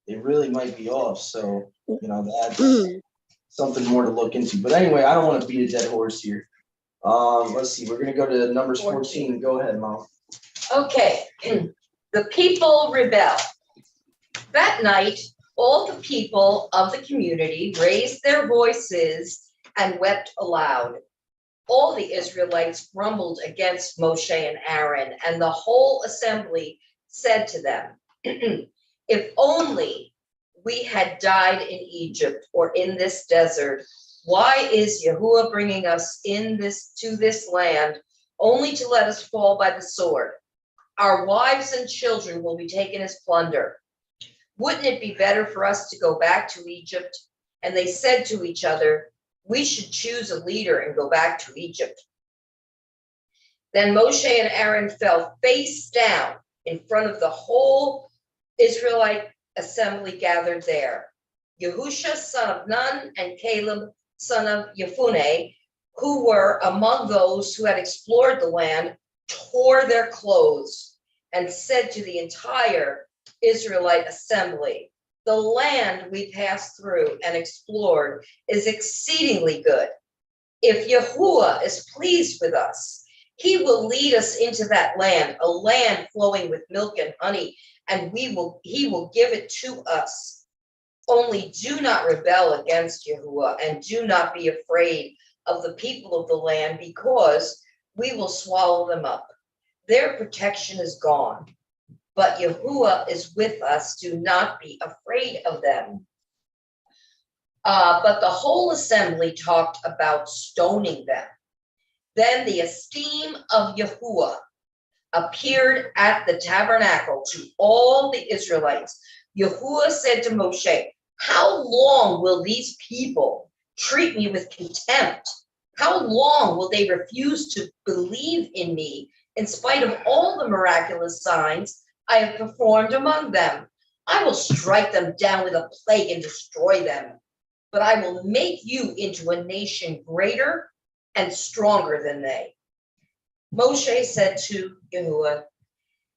It really might be off. So, that's something more to look into. But anyway, I don't want to beat a dead horse here. Let's see. We're going to go to Numbers 14. Go ahead, Mom. Okay, the people rebel. That night, all the people of the community raised their voices and wept aloud. All the Israelites grumbled against Moshe and Aaron, and the whole assembly said to them, if only we had died in Egypt or in this desert. Why is Yahuwah bringing us to this land only to let us fall by the sword? Our wives and children will be taken as plunder. Wouldn't it be better for us to go back to Egypt? And they said to each other, we should choose a leader and go back to Egypt. Then Moshe and Aaron fell face down in front of the whole Israelite assembly gathered there. Yahusha, son of Nun, and Caleb, son of Yefuneh, who were among those who had explored the land, tore their clothes and said to the entire Israelite assembly, the land we passed through and explored is exceedingly good. If Yahuwah is pleased with us, he will lead us into that land, a land flowing with milk and honey, and he will give it to us. Only do not rebel against Yahuwah, and do not be afraid of the people of the land, because we will swallow them up. Their protection is gone, but Yahuwah is with us. Do not be afraid of them. But the whole assembly talked about stoning them. Then the esteem of Yahuwah appeared at the tabernacle to all the Israelites. Yahuwah said to Moshe, how long will these people treat me with contempt? How long will they refuse to believe in me in spite of all the miraculous signs I have performed among them? I will strike them down with a plague and destroy them, but I will make you into a nation greater and stronger than they. Moshe said to Yahuwah,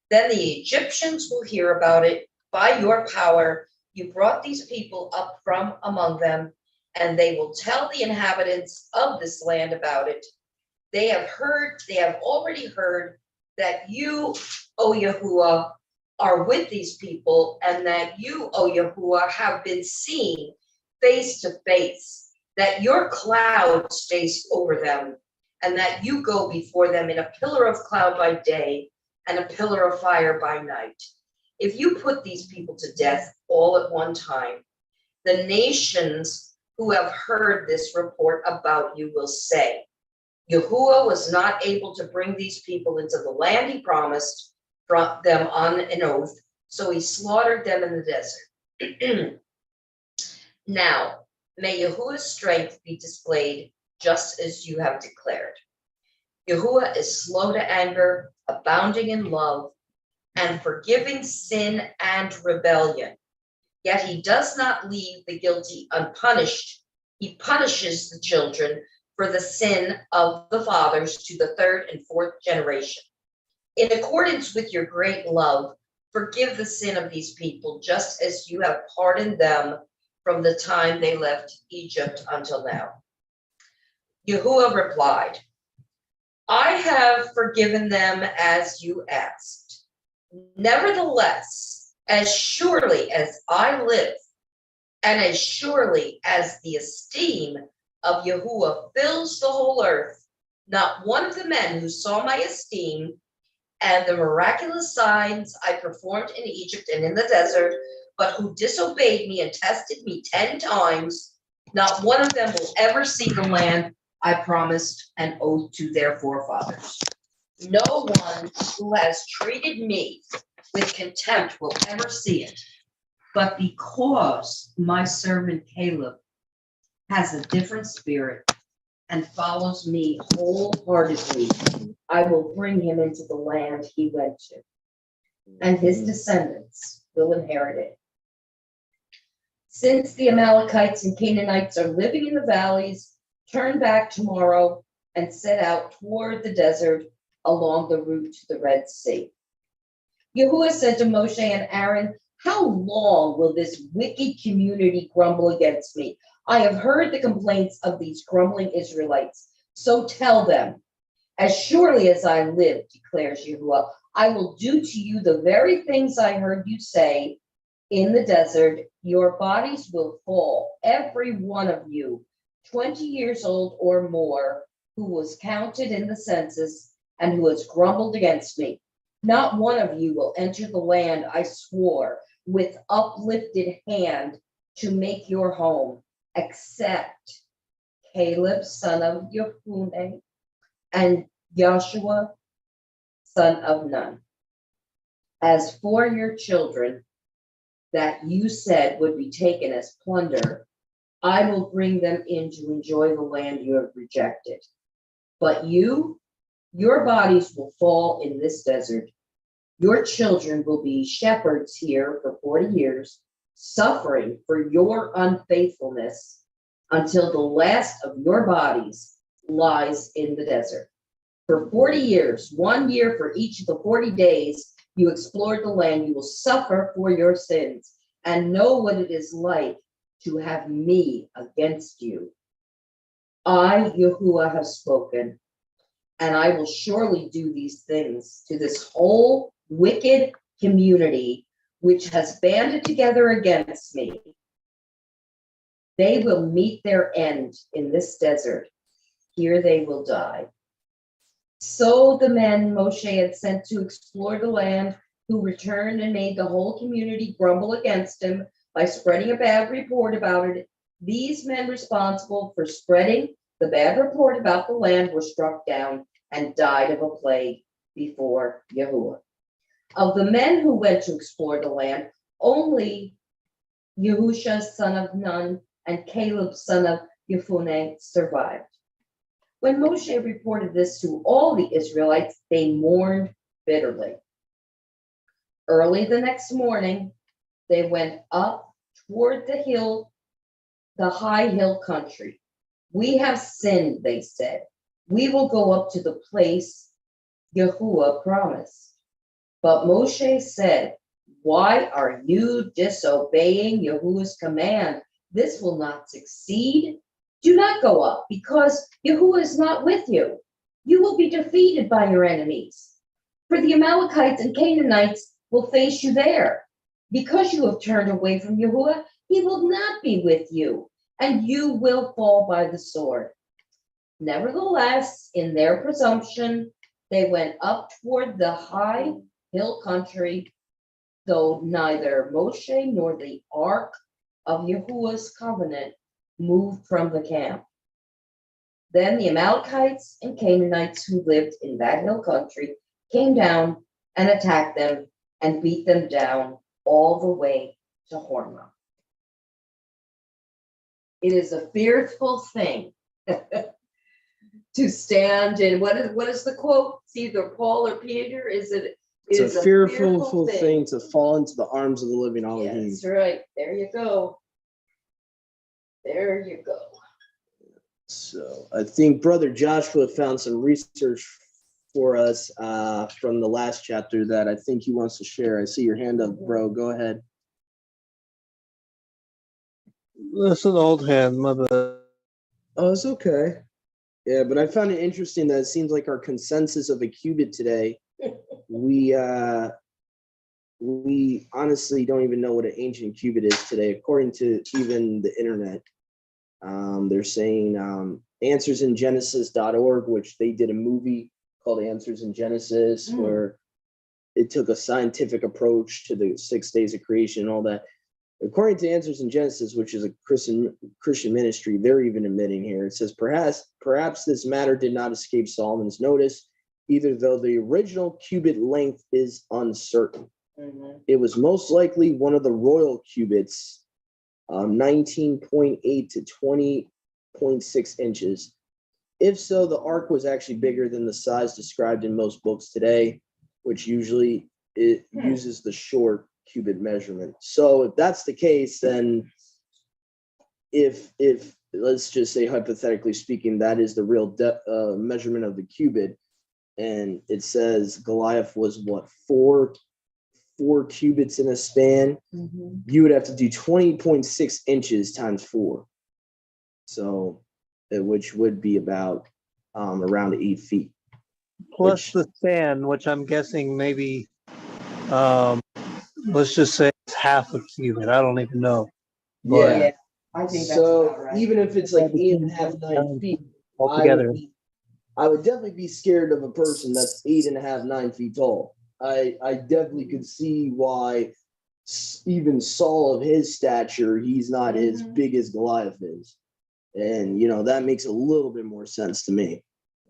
then the Egyptians will hear about it. By your power, you brought these people up from among them, and they will tell the inhabitants of this land about it. They have already heard that you, O Yahuwah, are with these people, and that you, O Yahuwah, have been seen face to face, that your cloud stays over them, and that you go before them in a pillar of cloud by day and a pillar of fire by night. If you put these people to death all at one time, the nations who have heard this report about you will say, Yahuwah was not able to bring these people into the land he promised them on an oath, so he slaughtered them in the desert. Now, may Yahuwah's strength be displayed just as you have declared. Yahuwah is slow to anger, abounding in love, and forgiving sin and rebellion. Yet he does not leave the guilty unpunished. He punishes the children for the sin of the fathers to the third and fourth generation. In accordance with your great love, forgive the sin of these people, just as you have pardoned them from the time they left Egypt until now. Yahuwah replied, I have forgiven them as you asked. Nevertheless, as surely as I live, and as surely as the esteem of Yahuwah fills the whole earth, not one of the men who saw my esteem and the miraculous signs I performed in Egypt and in the desert, but who disobeyed me and tested me 10 times, not one of them will ever see the land I promised an oath to their forefathers. No one who has treated me with contempt will ever see it. But because my servant Caleb has a different spirit and follows me wholeheartedly, I will bring him into the land he went to. and his descendants will inherit it. Since the Amalekites and Canaanites are living in the valleys, turn back tomorrow and set out toward the desert along the route to the Red Sea. Yahuwah said to Moshe and Aaron, how long will this wicked community grumble against me? I have heard the complaints of these grumbling Israelites. So tell them, as surely as I live, declares Yahuwah, I will do to you the very things I heard you say in the desert. Your bodies will fall, every one of you, 20 years old or more, who was counted in the census and who has grumbled against me. Not one of you will enter the land I swore with uplifted hand to make your home, except Caleb, son of Yefuneh, and Joshua, son of Nun. As for your children that you said would be taken as plunder, I will bring them in to enjoy the land you have rejected. But you, your bodies will fall in this desert. Your children will be shepherds here for 40 years, suffering for your unfaithfulness until the last of your bodies lies in the desert. For 40 years, 1 year for each of the 40 days you explored the land, you will suffer for your sins and know what it is like to have me against you. I, Yahuwah, have spoken, and I will surely do these things to this whole wicked community which has banded together against me. They will meet their end in this desert. Here they will die. So the men Moshe had sent to explore the land, who returned and made the whole community grumble against him by spreading a bad report about it. These men responsible for spreading the bad report about the land were struck down and died of a plague before Yahuwah. Of the men who went to explore the land, only Yahusha, son of Nun, and Caleb, son of Yefuneh, survived. When Moshe reported this to all the Israelites, they mourned bitterly. Early the next morning, they went up toward the high hill country. We have sinned, they said. We will go up to the place Yahuwah promised. But Moshe said, why are you disobeying Yahuwah's command? This will not succeed. Do not go up, because Yahuwah is not with you. You will be defeated by your enemies. For the Amalekites and Canaanites will face you there. Because you have turned away from Yahuwah, he will not be with you, and you will fall by the sword. Nevertheless, in their presumption, they went up toward the high hill country, though neither Moshe nor the ark of Yahuwah's covenant moved from the camp. Then the Amalekites and Canaanites who lived in that hill country came down and attacked them and beat them down all the way to Hormah. It is a fearful thing to stand in, what is the quote? It's either Paul or Peter. It's a fearful thing to fall into the arms of the living Elohim. That's right. There you go. There you go. So I think Brother Joshua found some research for us from the last chapter that I think he wants to share. I see your hand up, bro. Go ahead. That's an old hand, my bad. Oh, it's okay. Yeah, but I found it interesting that it seems like our consensus of a cubit today, we honestly don't even know what an ancient cubit is today, according to even the internet. They're saying answersingenesis.org, which they did a movie called Answers in Genesis, where it took a scientific approach to the 6 days of creation and all that. According to Answers in Genesis, which is a Christian ministry, they're even admitting here, it says, perhaps this matter did not escape Solomon's notice, either though the original cubit length is uncertain. It was most likely one of the royal cubits, 19.8 to 20.6 inches. If so, the ark was actually bigger than the size described in most books today, which usually it uses the short cubit measurement. So if that's the case, then if let's just say hypothetically speaking, that is the real measurement of the cubit, and it says Goliath was what, four cubits in a span, you would have to do 20.6 inches times 4. So, which would be about around 8 feet. Plus the span, which I'm guessing maybe, let's just say it's half a cubit. I don't even know. But Yeah. I think that's So about right. even if it's like 8.5, 9 feet, altogether. I would definitely be scared of a person that's 8.5, 9 feet tall. I definitely could see why even Saul of his stature, he's not as big as Goliath is. And, that makes a little bit more sense to me.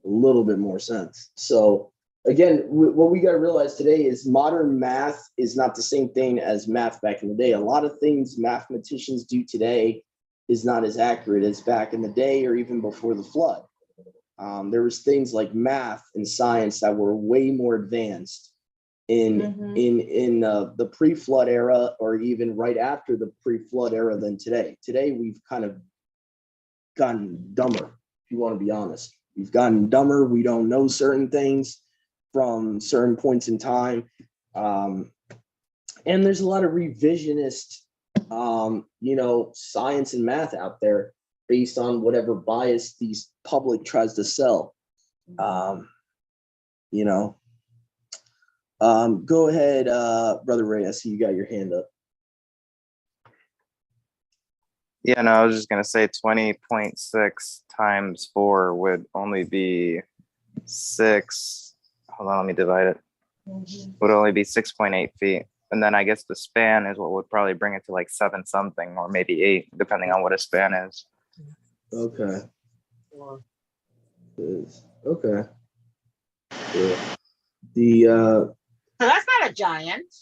A little bit more sense. So, again, what we got to realize today is modern math is not the same thing as math back in the day. A lot of things mathematicians do today is not as accurate as back in the day or even before the flood. There was things like math and science that were way more advanced in the pre-flood era, or even right after the pre-flood era, than today. Today we've kind of gotten dumber, if you want to be honest. We've gotten dumber. We don't know certain things from certain points in time, and there's a lot of revisionist science and math out there based on whatever bias these public tries to sell. Go ahead, Brother Ray. I see you got your hand up. Yeah, no, I was just gonna say 20.6 times 4 would only be 6. Hold on, let me divide it. Would only be 6.8 feet. And then I guess the span is what would probably bring it to like 7 something, or maybe 8, depending on what a span is. Okay. Okay. Yeah. So that's not a giant.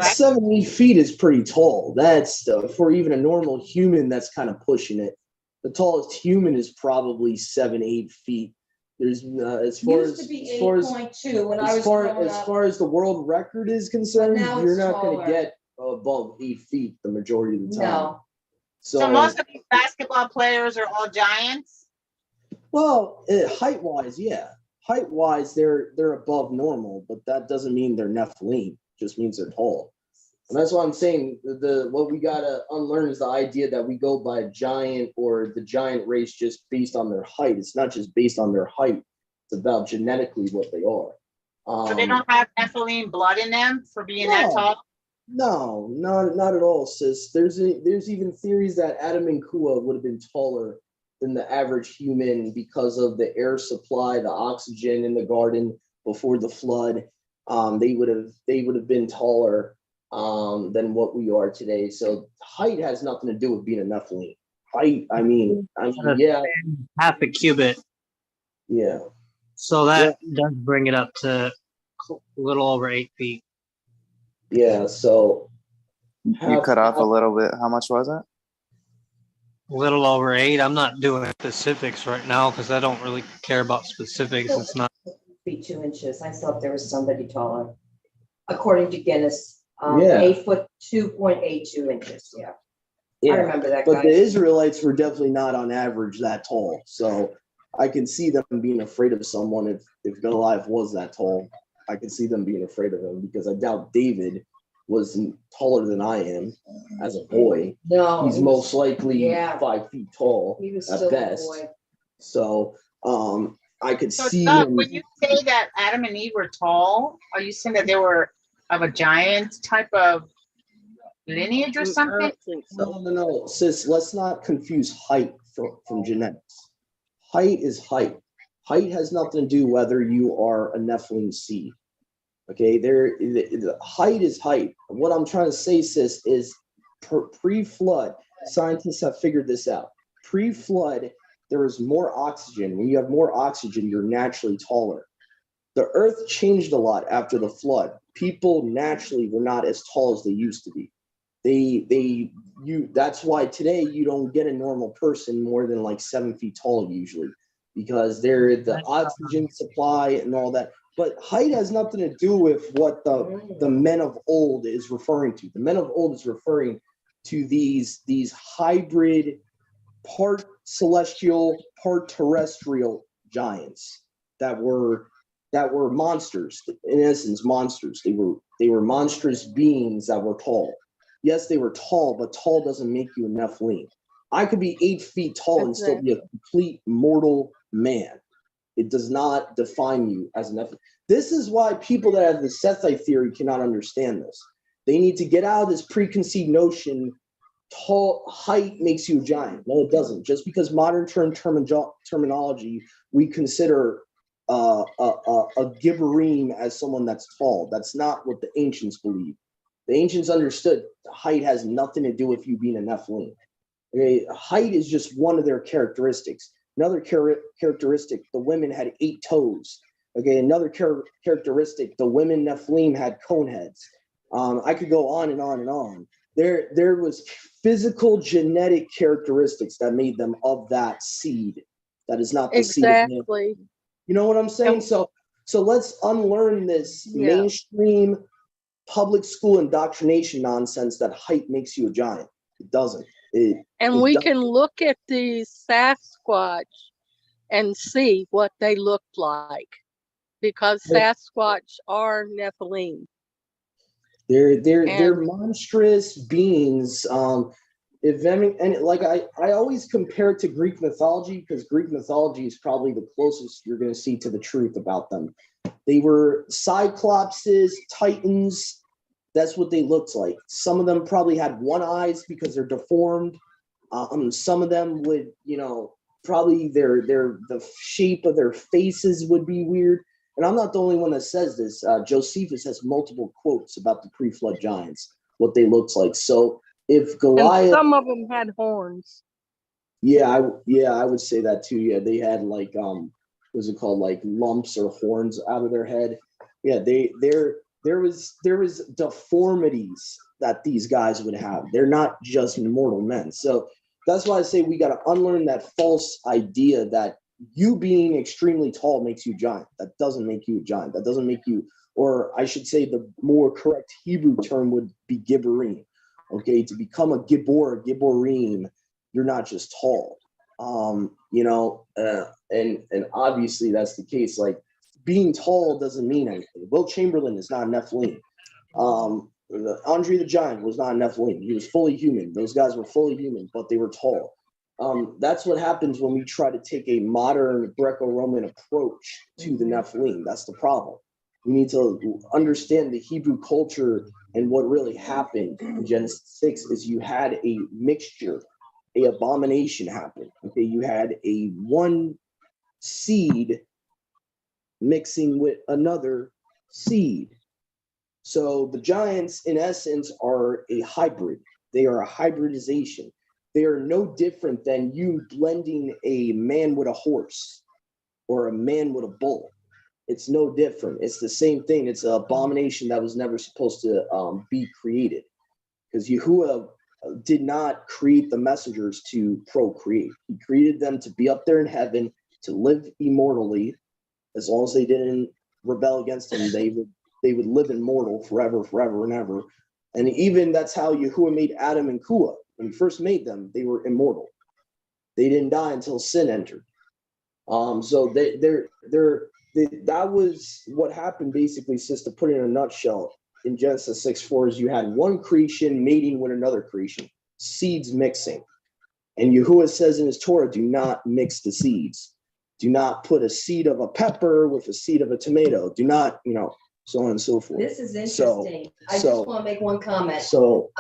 70 feet is pretty tall. That's for even a normal human, that's kind of pushing it. The tallest human is probably 7-8 feet. There's as far Used as to be as far as 8.2 when I as was far growing as up. far as the world record is concerned, now you're it's not going to taller. get above 8 feet the majority of the time. No. So most of these basketball players are all giants. Well, height-wise, yeah. Height-wise, they're above normal, but that doesn't mean they're Nephilim. It just means they're tall. And that's what I'm saying. What we gotta unlearn is the idea that we go by a giant or the giant race just based on their height. It's not just based on their height. It's about genetically what they are. So they don't have Nephilim blood in them for being that tall? No, not at all, sis. There's even theories that Adam and Kua would have been taller than the average human because of the air supply, the oxygen in the garden before the flood. They would have been taller than what we are today. So height has nothing to do with being a Nephilim. Height, I mean, yeah, half a cubit. yeah. So that does bring it up to a little over 8 feet. Yeah, so You cut off a little bit. How much was it? A little over 8. I'm not doing specifics right now because I don't really care about specifics. It's not. Feet 2 inches. I thought there was somebody taller. According to Guinness, Yeah. 8 foot 2.82 inches. Yeah. I remember that But guy. the Israelites were definitely not on average that tall. So I can see them being afraid of someone if Goliath was that tall. I can see them being afraid of him because I doubt David was taller than I am as a boy. No, He's most likely 5 feet tall he was at still best. a boy. So I could So see Doug, him. when you say that Adam and Eve were tall, are you saying that they were of a giant type of lineage or I something? don't think so. No, sis, let's not confuse height from genetics. Height is height. Height has nothing to do whether you are a Nephilim seed. Okay, the height is height. What I'm trying to say, sis, is pre-flood, scientists have figured this out. Pre-flood, there is more oxygen. When you have more oxygen, you're naturally taller. The earth changed a lot after the flood. People naturally were not as tall as they used to be. That's why today you don't get a normal person more than like 7 feet tall usually, because the oxygen supply and all that. But height has nothing to do with what the men of old is referring to. The men of old is referring to these hybrid, part celestial, part terrestrial giants that were monsters. In essence, monsters. They were monstrous beings that were tall. Yes, they were tall, but tall doesn't make you a Nephilim. I could be 8 feet tall and still be a complete mortal man. It does not define you as a Nephilim. This is why people that have the Sethite theory cannot understand this. They need to get out of this preconceived notion tall height makes you a giant. No, it doesn't. Just because modern terminology, we consider a Gibberim as someone that's tall. That's not what the ancients believed. The ancients understood height has nothing to do with you being a Nephilim. Okay? Height is just one of their characteristics. Another characteristic, the women had 8 toes. Okay, another characteristic, the women Nephilim had cone heads. I could go on and on and on. There was physical genetic characteristics that made them of that seed. That is not the seed of man. Exactly. You know what I'm saying? So let's unlearn this mainstream public school indoctrination nonsense that height makes you a giant. It doesn't. And we can look at the Sasquatch and see what they looked like, because Sasquatch are Nephilim. They're monstrous beings. I always compare it to Greek mythology, because Greek mythology is probably the closest you're going to see to the truth about them. They were cyclopses, titans. That's what they looked like. Some of them probably had one eyes because they're deformed. Some of them would, probably the shape of their faces would be weird. And I'm not the only one that says this. Josephus has multiple quotes about the pre-flood giants, what they looked like. So if Goliath, and some of them had horns. I would say that too. Yeah, they had like what's it called, like lumps or horns out of their head. Yeah, there was deformities that these guys would have. They're not just mortal men. So that's why I say we got to unlearn that false idea that you being extremely tall makes you giant. That doesn't make you a giant. That doesn't make you, or I should say the more correct Hebrew term would be Gibberim. Okay, to become a Gibborim, you're not just tall. And obviously that's the case. Like, being tall doesn't mean anything. Will Chamberlain is not a Nephilim. Andre the Giant was not a Nephilim. He was fully human. Those guys were fully human, but they were tall. That's what happens when we try to take a modern Greco-Roman approach to the Nephilim. That's the problem. We need to understand the Hebrew culture, and what really happened in Genesis 6 is you had a mixture, a abomination happen. Okay, you had a one seed mixing with another seed. So the giants, in essence, are a hybrid. They are a hybridization. They are no different than you blending a man with a horse or a man with a bull. It's no different. It's the same thing. It's an abomination that was never supposed to be created, because Yahuwah did not create the messengers to procreate. He created them to be up there in heaven, to live immortally. As long as they didn't rebel against him, they would live immortal forever and ever. And even that's how Yahuwah made Adam and Kua. When he first made them, they were immortal. They didn't die until sin entered. So that was what happened, basically, sis, to put it in a nutshell. In Genesis 6:4, is you had one creation mating with another creation, seeds mixing. And Yahuwah says in his Torah, do not mix the seeds. Do not put a seed of a pepper with a seed of a tomato. Do not, so on and so forth. This is interesting. I just want to make one comment. So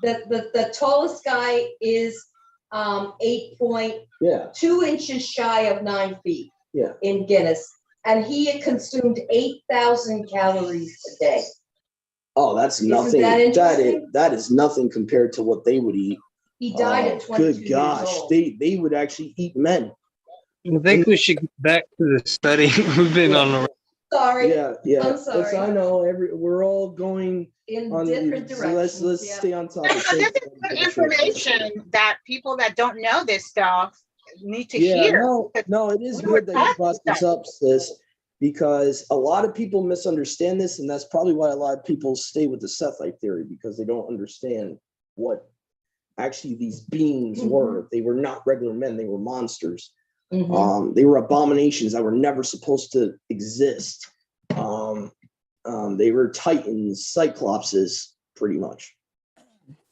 the tallest guy is 8.2 inches shy of 9 feet in Guinness, and he had consumed 8,000 calories a day. Oh, that's nothing. That is nothing compared to what they would eat. He died at 22 good gosh, years old. they would actually eat men. I think we should get back to the study. We've been on a Sorry. Yeah. I'm sorry. Yes, I know. We're all going In on different so directions. let's stay on topic. This is good information that people that don't know this stuff need to hear. No, it is good that you brought this up, sis, because a lot of people misunderstand this, and that's probably why a lot of people stay with the Sethite theory, because they don't understand what actually these beings were. They were not regular men, they were monsters. They were abominations that were never supposed to exist. They were titans, cyclopses, pretty much.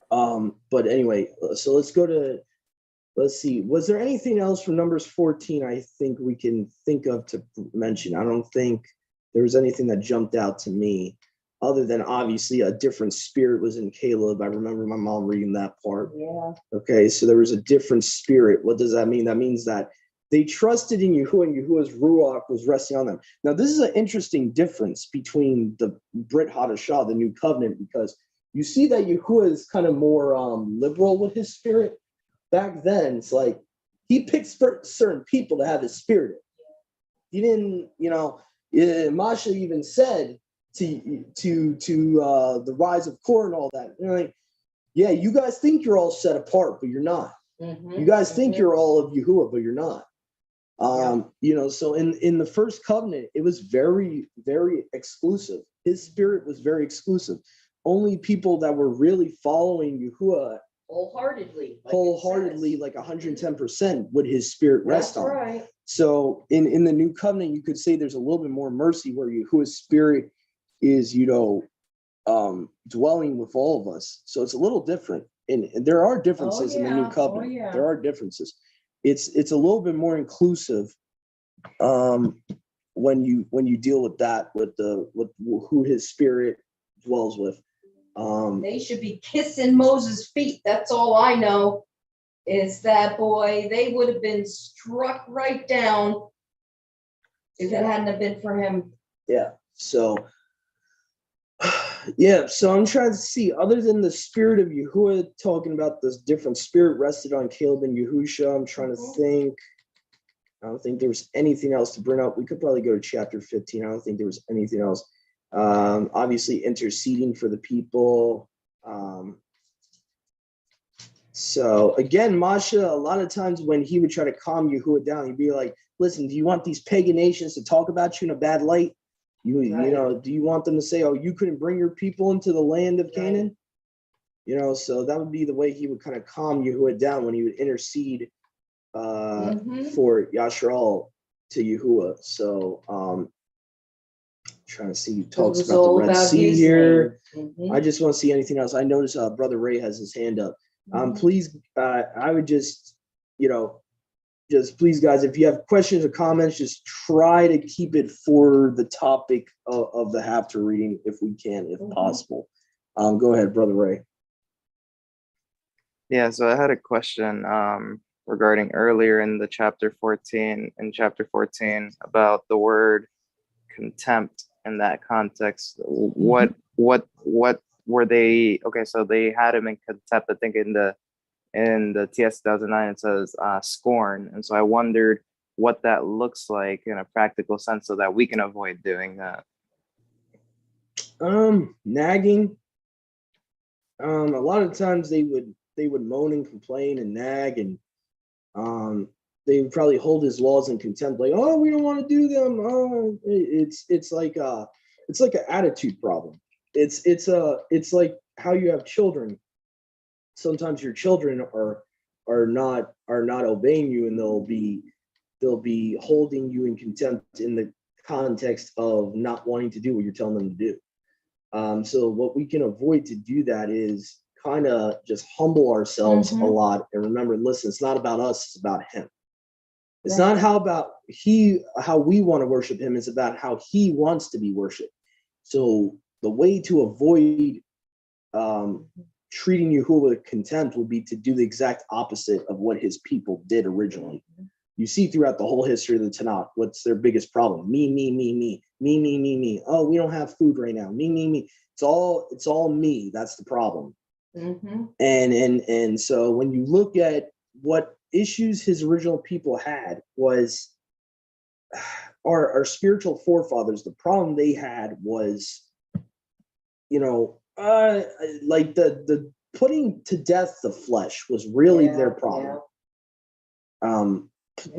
But anyway, so let's see. Was there anything else from Numbers 14 I think we can think of to mention? I don't think there was anything that jumped out to me, other than obviously a different spirit was in Caleb. I remember my mom reading that part. Yeah. Okay, so there was a different spirit. What does that mean? That means that they trusted in Yahuwah, and Yahuwah's Ruach was resting on them. Now, this is an interesting difference between the Brit Hadashah, the New Covenant, because you see that Yahuwah is kind of more liberal with his spirit. Back then, it's like he picked certain people to have his spirit. He didn't, Masha even said to the rise of Korah and all that. Like, yeah, you guys think you're all set apart, but you're not. You guys think you're all of Yahuwah, but you're not. So in the first covenant, it was very, very exclusive. His spirit was very exclusive. Only people that were really following Yahuwah Wholeheartedly, like 110% would his spirit rest on. Right. So in the new covenant, you could say there's a little bit more mercy, where Yahuwah's spirit is, dwelling with all of us. So it's a little different. And there are differences in the new covenant. There are differences. It's a little bit more inclusive when you deal with that, with who his spirit dwells with. They should be kissing Moses' feet. That's all I know, is that, boy, they would have been struck right down if it hadn't have been for him. Yeah. So I'm trying to see, other than the spirit of Yahuwah, talking about this different spirit rested on Caleb and Yahusha, I'm trying to think. I don't think there was anything else to bring up. We could probably go to chapter 15. I don't think there was anything else. Obviously interceding for the people. So again, Masha, a lot of times when he would try to calm Yahuwah down, he'd be like, listen, do you want these pagan nations to talk about you in a bad light? Do you want them to say, oh, you couldn't bring your people into the land of Canaan? So that would be the way he would kind of calm Yahuwah down, when he would intercede for Yashral to Yahuwah. So trying to see, he talks about the Red Sea here. I just want to see anything else. I noticed Brother Ray has his hand up. Please, I would just please, guys, if you have questions or comments, just try to keep it for the topic of the Haftarah reading, if we can, if possible. Go ahead, Brother Ray. Yeah, so I had a question regarding earlier in chapter 14 about the word contempt in that context. What were they? Okay, so they had him in contempt. I think in the TS 2009 it says scorn, and so I wondered what that looks like in a practical sense, so that we can avoid doing that. Nagging. A lot of times they would moan and complain and nag, and they would probably hold his laws in contempt, like, oh, we don't want to do them. Oh, it's like an attitude problem. It's like how you have children. Sometimes your children are not obeying you, and they'll be holding you in contempt in the context of not wanting to do what you're telling them to do. So what we can avoid to do that is kind of just humble ourselves a lot, and remember, listen, it's not about us, it's about him. It's not how we want to worship him, it's about how he wants to be worshiped. So the way to avoid treating Yahuwah with contempt would be to do the exact opposite of what his people did originally. You see throughout the whole history of the Tanakh, what's their biggest problem? Me. Oh, we don't have food right now. Me. It's all me. That's the problem. And so when you look at what issues his original people had, was our spiritual forefathers, the problem they had was, like the putting to death the flesh was really their problem.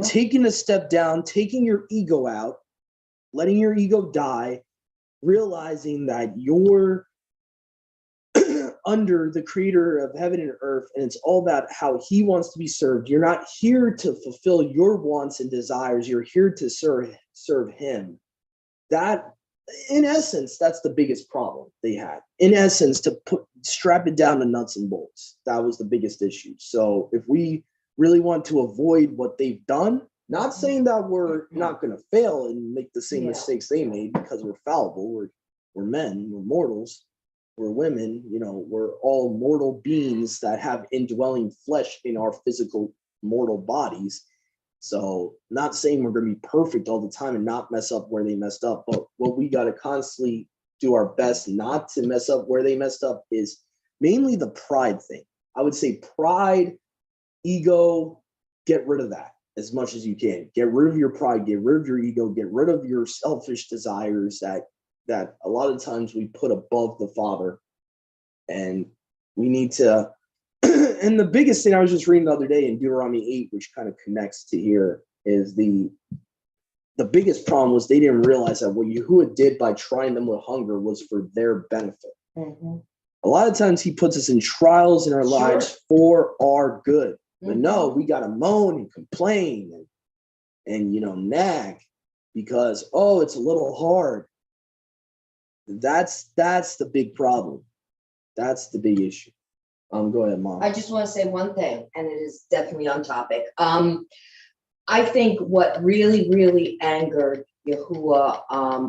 Taking a step down, taking your ego out, letting your ego die, realizing that you're under the creator of heaven and earth, and it's all about how he wants to be served. You're not here to fulfill your wants and desires. You're here to serve him. That, in essence, that's the biggest problem they had. In essence, to strap it down to nuts and bolts. That was the biggest issue. So if we really want to avoid what they've done, not saying that we're not going to fail and make the same mistakes they made, because we're fallible, we're men, we're mortals, we're women, we're all mortal beings that have indwelling flesh in our physical mortal bodies. So not saying we're going to be perfect all the time and not mess up where they messed up, but what we got to constantly do our best not to mess up where they messed up is mainly the pride thing. I would say pride, ego, get rid of that as much as you can. Get rid of your pride, get rid of your ego, get rid of your selfish desires that a lot of times we put above the Father. And we need to, and the biggest thing I was just reading the other day in Deuteronomy 8, which kind of connects to here, is the biggest problem was they didn't realize that what Yahuwah did by trying them with hunger was for their benefit. Mhm. A lot of times he puts us in trials in our lives for our good. But no, we got to moan and complain and nag because, it's a little hard. That's the big problem. That's the big issue. Go ahead, Mom. I just want to say one thing, and it is definitely on topic. I think what really, really angered Yahuwah,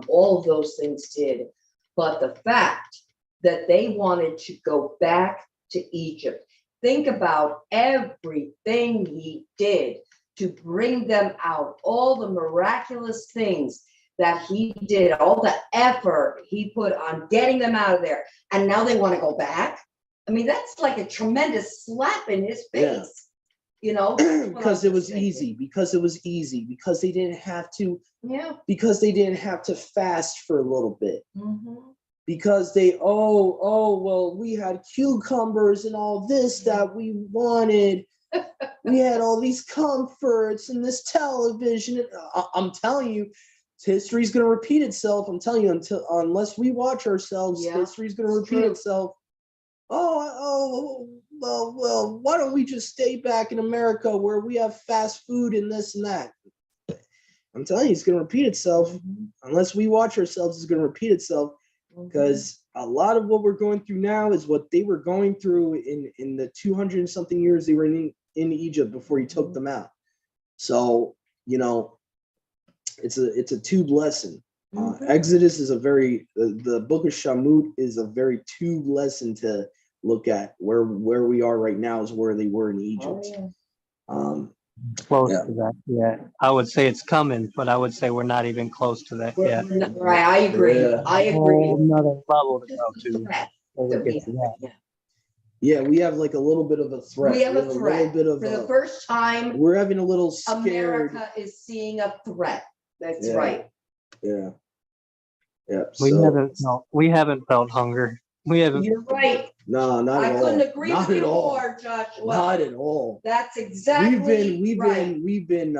all of those things did, but the fact that they wanted to go back to Egypt. Think about everything he did to bring them out, all the miraculous things that he did, all the effort he put on getting them out of there. And now they want to go back. I mean, that's like a tremendous slap in his face, because it was easy, because they didn't have to, because they didn't have to fast for a little bit. Because they, well, we had cucumbers and all this that we wanted. We had all these comforts and this television. I'm telling you, history's going to repeat itself. I'm telling you, unless we watch ourselves, history's going to repeat itself. Well, why don't we just stay back in America where we have fast food and this and that? I'm telling you, it's going to repeat itself. Unless we watch ourselves, it's going to repeat itself. Because a lot of what we're going through now is what they were going through in the 200 and something years they were in Egypt before he took them out. So, it's a tube lesson. Exodus is the book of Shamut is a very tube lesson to look at. Where we are right now is where they were in Egypt. Close to that, yeah. I would say it's coming, but I would say we're not even close to that yet. Right, I agree. Yeah. I agree. Another level to go to. When we get to that. Yeah, we have like a little bit of a threat. We have a threat. little bit of For the first time, we're having a little scared. America is seeing a threat. That's Yeah. right. Yeah. Yeah. We haven't felt hunger. We haven't. You're right. No, not at all. I couldn't agree not with you at all. more, Joshua. Not at all. That's exactly We've been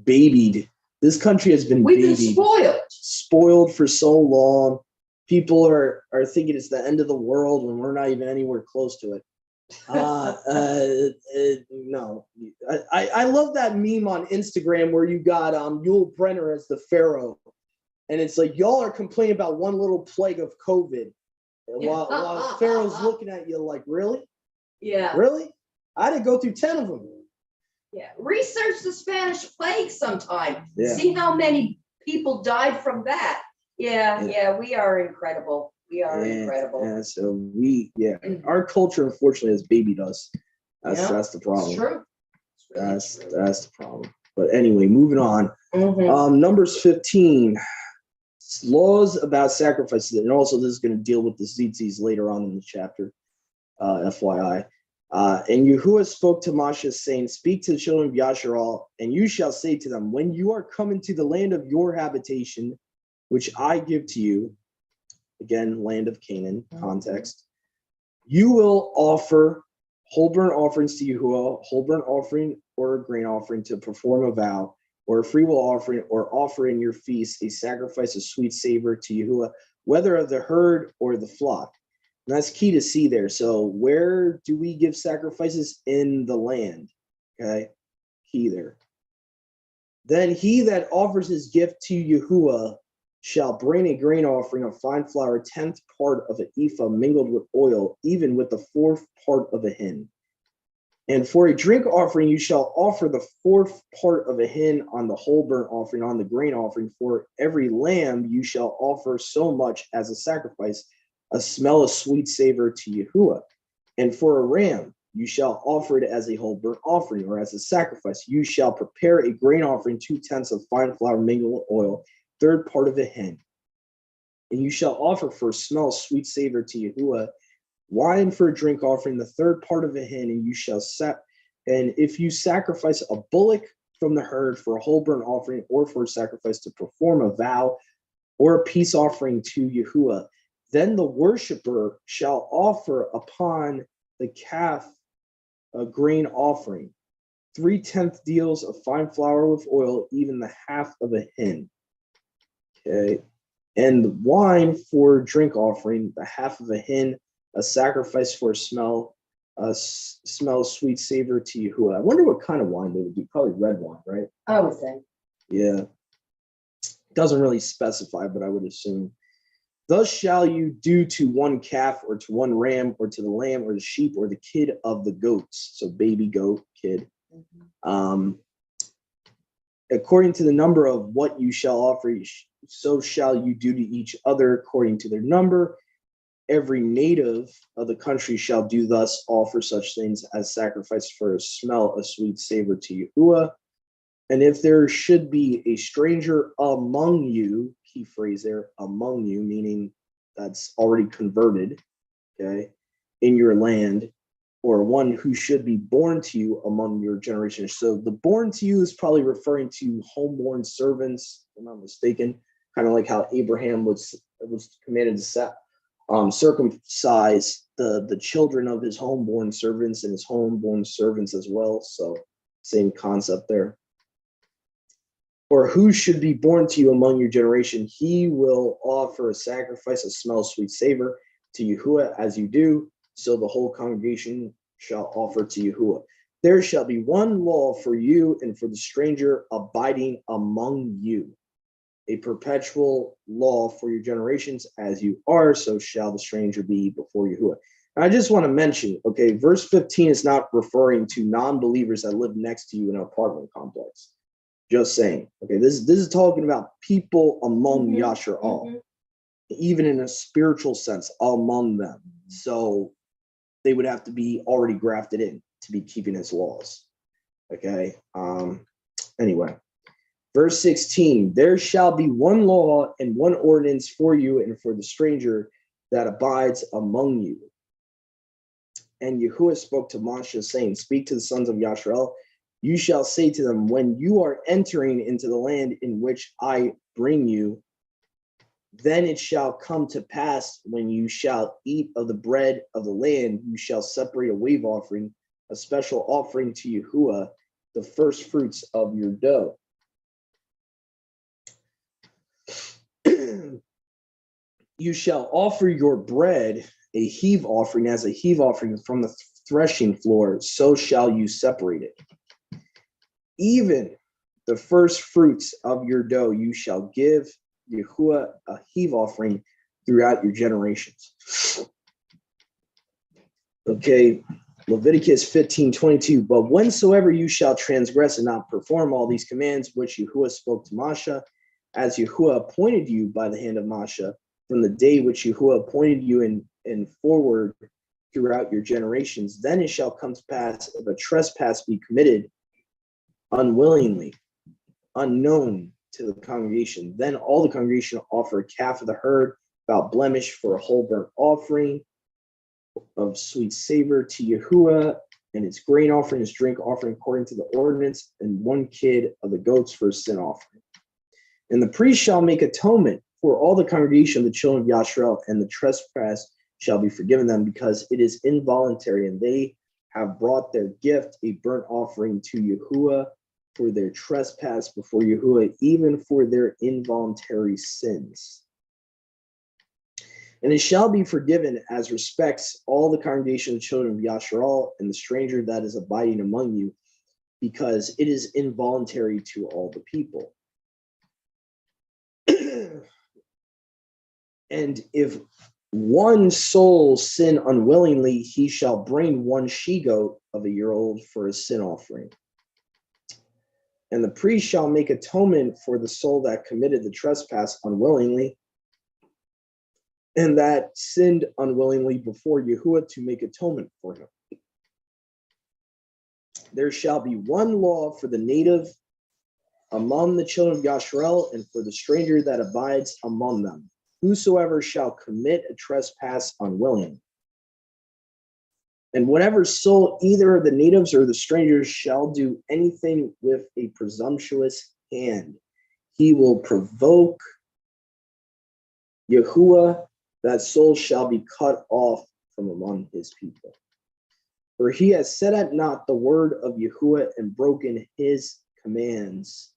babied. This country has been We've babied. been Spoiled for so long. People are thinking it's the end of the world when we're not even anywhere close to it. No. I love that meme on Instagram where you got Yul Brenner as the Pharaoh. And it's like, y'all are complaining about one little plague of COVID. While Pharaoh's looking at you like, really? Yeah. Really? I didn't go through 10 of them. Yeah. Research the Spanish plague sometime. Yeah. See how many people died from that. Yeah, we are incredible. We are incredible. Yeah, so our culture unfortunately has babied us. That's the problem. It's true. That's the problem. But anyway, moving on. Numbers 15. Laws about sacrifices, and also this is going to deal with the tzitzis later on in the chapter, FYI. And Yahuwah spoke to Moshe, saying, "Speak to the children of Yasharal, and you shall say to them, when you are coming to the land of your habitation, which I give to you," again, land of Canaan, context, "you will offer whole burnt offerings to Yahuwah, whole burnt offering or a grain offering to perform a vow, or a freewill offering, or offer in your feast a sacrifice of sweet savor to Yahuwah, whether of the herd or the flock. And that's key to see there. So where do we give sacrifices? In the land. Okay, key there. Then he that offers his gift to Yahuwah shall bring a grain offering of fine flour, 10th part of an ephah mingled with oil, even with the 4th part of a hin. And for a drink offering, you shall offer the 4th part of a hin on the whole burnt offering, on the grain offering. For every lamb you shall offer so much as a sacrifice, a smell of sweet savor to Yahuwah. And for a ram, you shall offer it as a whole burnt offering, or as a sacrifice. You shall prepare a grain offering, 2/10 of fine flour mingled with oil, 3rd part of a hin. And you shall offer for a smell of sweet savor to Yahuwah, wine for a drink offering, the 3rd part of a hin. And you shall set, and if you sacrifice a bullock from the herd for a whole burnt offering, or for a sacrifice to perform a vow or a peace offering to Yahuwah, then the worshiper shall offer upon the calf a grain offering, 3/10 deals of fine flour with oil, even the half of a hin. Okay, and the wine for drink offering, the half of a hin, a sacrifice for smell sweet savor to Yahuwah. I wonder what kind of wine they would do. Probably red wine, right? I would think. Yeah. Doesn't really specify, but I would assume. Thus shall you do to one calf, or to one ram, or to the lamb, or the sheep, or the kid of the goats. So baby goat, kid. According to the number of what you shall offer, so shall you do to each other according to their number. Every native of the country shall do thus, offer such things as sacrifice for a smell of sweet savor to Yahuwah. And if there should be a stranger among you, key phrase there, among you, meaning that's already converted, okay, in your land, or one who should be born to you among your generations. So the born to you is probably referring to homeborn servants, if I'm not mistaken, kind of like how Abraham was commanded to circumcise the children of his homeborn servants and his homeborn servants as well. So same concept there. Or who should be born to you among your generation, he will offer a sacrifice of smell sweet savor to Yahuwah as you do, so the whole congregation shall offer to Yahuwah. There shall be one law for you and for the stranger abiding among you, a perpetual law for your generations, as you are, so shall the stranger be before Yahuwah. And I just want to mention, okay, verse 15 is not referring to non-believers that live next to you in an apartment complex. Just saying, okay, this is talking about people among Yashar'al, even in a spiritual sense, among them. So they would have to be already grafted in to be keeping his laws. Okay. Anyway, verse 16, there shall be one law and one ordinance for you and for the stranger that abides among you. And Yahuwah spoke to Moshe, saying, speak to the sons of Yashar'al. You shall say to them, when you are entering into the land in which I bring you, then it shall come to pass when you shall eat of the bread of the land, you shall separate a wave offering, a special offering to Yahuwah, the first fruits of your dough. You shall offer your bread a heave offering as a heave offering from the threshing floor, so shall you separate it. Even the first fruits of your dough you shall give Yahuwah a heave offering throughout your generations. Okay, Leviticus 15:22. But whensoever you shall transgress and not perform all these commands which Yahuwah spoke to Moshe, as Yahuwah appointed you by the hand of Moshe, from the day which Yahuwah appointed you and forward throughout your generations, then it shall come to pass, if a trespass be committed unwillingly, unknown to the congregation, then all the congregation offer a calf of the herd without blemish for a whole burnt offering of sweet savor to Yahuwah, and its grain offering, its drink offering according to the ordinance, and one kid of the goats for a sin offering. And the priest shall make atonement for all the congregation of the children of Yashar'el, and the trespass shall be forgiven them, because it is involuntary, and they have brought their gift, a burnt offering to Yahuwah for their trespass before Yahuwah, even for their involuntary sins. And it shall be forgiven as respects all the congregation of the children of Yasharal and the stranger that is abiding among you, because it is involuntary to all the people. And if one soul sin unwillingly, he shall bring one she-goat of a year old for a sin offering. And the priest shall make atonement for the soul that committed the trespass unwillingly, and that sinned unwillingly before Yahuwah to make atonement for him. There shall be one law for the native among the children of Yasharel, and for the stranger that abides among them. Whosoever shall commit a trespass unwilling. And whatever soul either of the natives or the strangers shall do anything with a presumptuous hand, he will provoke Yahuwah, that soul shall be cut off from among his people. For he has set at naught the word of Yahuwah and broken his commands.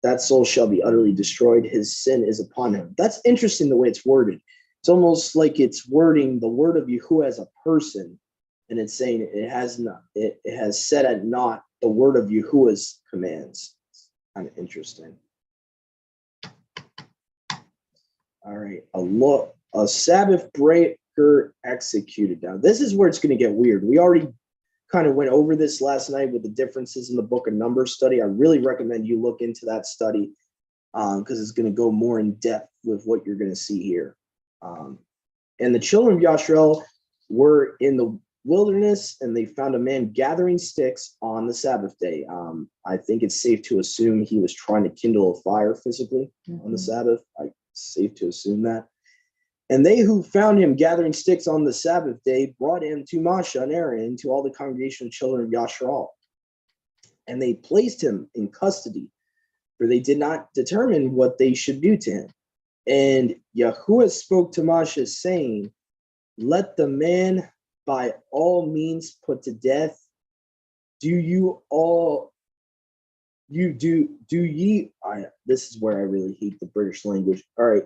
That soul shall be utterly destroyed. His sin is upon him. That's interesting the way it's worded. It's almost like it's wording the word of Yahuwah as a person, and it's saying it has set at naught the word of Yahuwah's commands. It's kind of interesting. All right, a Sabbath breaker executed. Now, this is where it's going to get weird. We already kind of went over this last night with the differences in the book of Numbers study. I really recommend you look into that study because it's going to go more in depth with what you're going to see here. And the children of Yasharel were in the wilderness, and they found a man gathering sticks on the Sabbath day. I think it's safe to assume he was trying to kindle a fire physically on the Sabbath. It's safe to assume that. And they who found him gathering sticks on the Sabbath day brought him to Moshe and Aaron, to all the congregation of children of Yasharal. And they placed him in custody, for they did not determine what they should do to him. And Yahuwah spoke to Moshe, saying, let the man by all means put to death. This is where I really hate the British language. All right,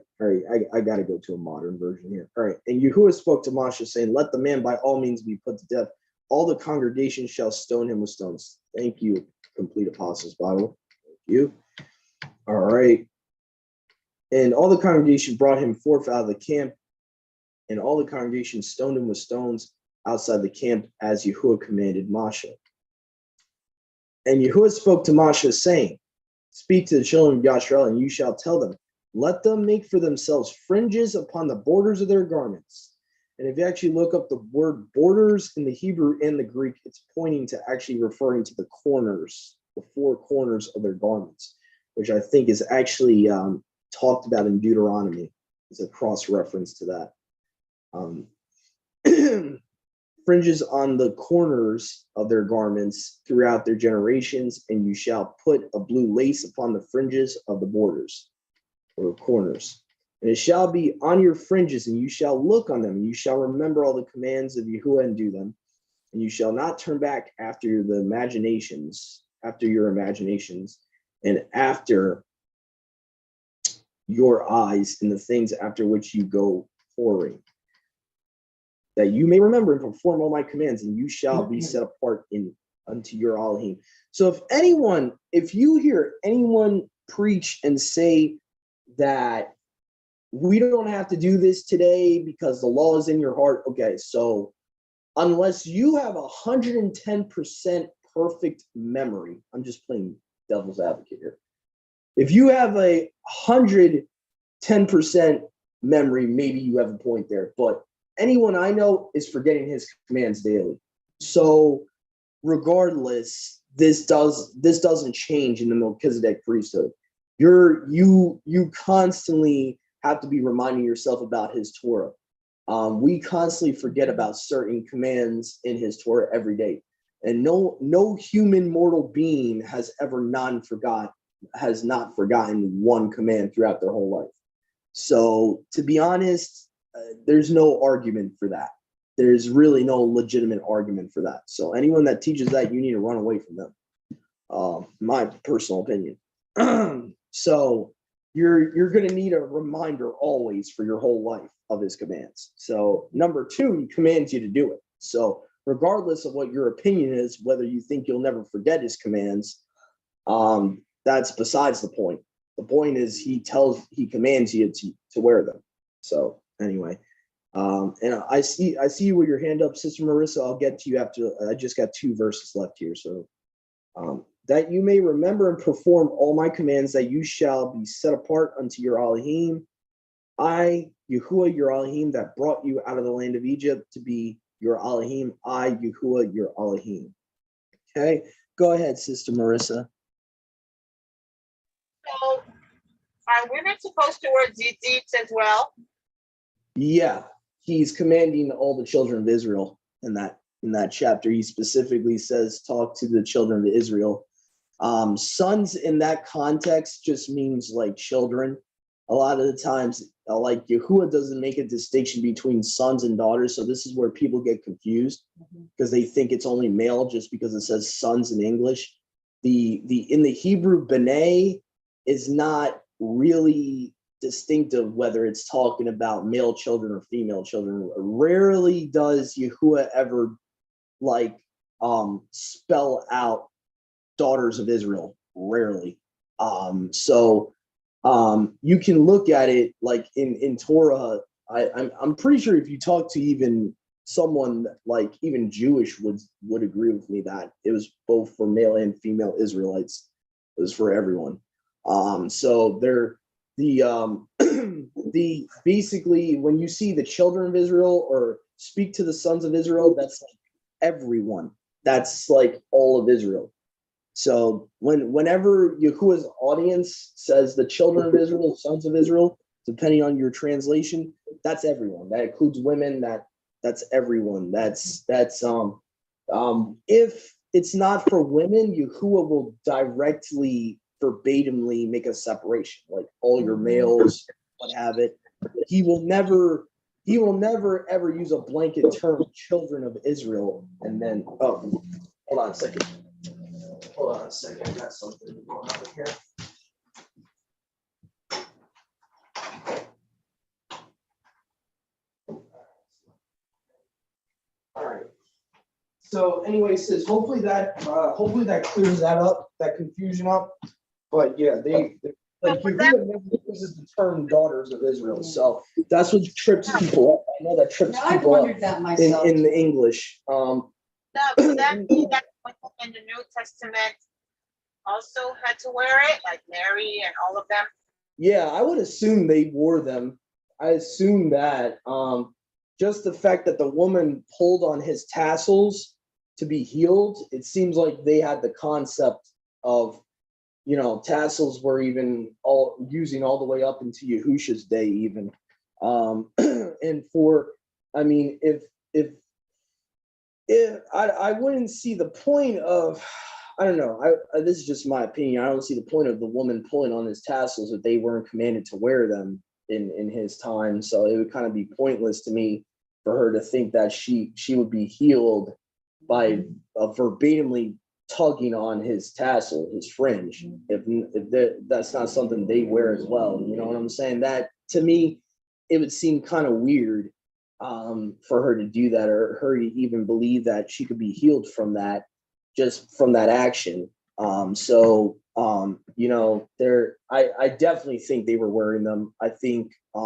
I got to go to a modern version here. All right, and Yahuwah spoke to Moshe, saying, let the man by all means be put to death. All the congregation shall stone him with stones. Thank you, Complete Apostles Bible. Thank you. All right. And all the congregation brought him forth out of the camp, and all the congregation stoned him with stones outside the camp, as Yahuwah commanded Moshe. And Yahuwah spoke to Moshe, saying, speak to the children of Yasharel, and you shall tell them, let them make for themselves fringes upon the borders of their garments. And if you actually look up the word borders in the Hebrew and the Greek, it's pointing to actually referring to the corners, the four corners of their garments, which I think is actually talked about in Deuteronomy as a cross-reference to that. Fringes on the corners of their garments throughout their generations, and you shall put a blue lace upon the fringes of the borders or corners. And it shall be on your fringes, and you shall look on them, and you shall remember all the commands of Yahuwah and do them. And you shall not turn back after your imaginations, and after your eyes in the things after which you go whoring, that you may remember and perform all my commands, and you shall be set apart unto your Elohim. So if you hear anyone preach and say that we don't have to do this today because the law is in your heart, okay, so unless you have 110% perfect memory, I'm just playing devil's advocate here. If you have 110% memory, maybe you have a point there, but anyone I know is forgetting his commands daily. So regardless, this doesn't change in the Melchizedek priesthood. You constantly have to be reminding yourself about his Torah. We constantly forget about certain commands in his Torah every day. And no human mortal being has not forgotten one command throughout their whole life. So to be honest, there's no argument for that. There's really no legitimate argument for that. So anyone that teaches that, you need to run away from them. My personal opinion. So you're going to need a reminder always for your whole life of his commands. So number 2, he commands you to do it. So regardless of what your opinion is, whether you think you'll never forget his commands, that's besides the point. The point is he commands you to wear them. So anyway, and I see you with your hand up, Sister Marissa. I'll get to you after. I just got 2 verses left here. So that you may remember and perform all my commands, that you shall be set apart unto your Elohim. I, Yahuwah, your Elohim, that brought you out of the land of Egypt, to be your Elohim. I, Yahuwah, your Elohim. Okay, go ahead, Sister Marissa. So are women supposed to wear tzitzits as well? Yeah, he's commanding all the children of Israel in that chapter. He specifically says, talk to the children of Israel. Sons in that context just means like children. A lot of the times, like Yahuwah doesn't make a distinction between sons and daughters. So this is where people get confused because they think it's only male just because it says sons in English. In the Hebrew, b'nai is not really distinctive whether it's talking about male children or female children. Rarely does Yahuwah ever spell out daughters of Israel. Rarely. So you can look at it like in Torah. I'm pretty sure if you talk to even someone like even Jewish would agree with me that it was both for male and female Israelites. It was for everyone. So they're the basically when you see the children of Israel or speak to the sons of Israel, that's like everyone. That's like all of Israel. So whenever Yahuwah's audience says the children of Israel, sons of Israel, depending on your translation, that's everyone. That includes women. That's everyone. That's if it's not for women, Yahuwah will directly verbatimly make a separation, like all your males would have it. He will never ever use a blanket term, children of Israel, and then hold on a second. I got something going on here. All right. So anyway, says hopefully that clears that up, that confusion up. But yeah, they like Yahuwah never uses the term daughters of Israel. So that's what trips people up. I know that trips people up in the English. Now, does that mean that women in the New Testament also had to wear it, like Mary and all of them? Yeah, I would assume they wore them. I assume that just the fact that the woman pulled on his tassels to be healed, it seems like they had the concept of, tassels were even using all the way up into Yahusha's day even. And if I wouldn't see the point of, I don't know, this is just my opinion. I don't see the point of the woman pulling on his tassels if they weren't commanded to wear them in his time. So it would kind of be pointless to me for her to think that she would be healed by verbatimly tugging on his tassel, his fringe, if that's not something they wear as well. You know what I'm saying? That to me, it would seem kind of weird for her to do that, or her to even believe that she could be healed from that, just from that action. I definitely think they were wearing them. I think I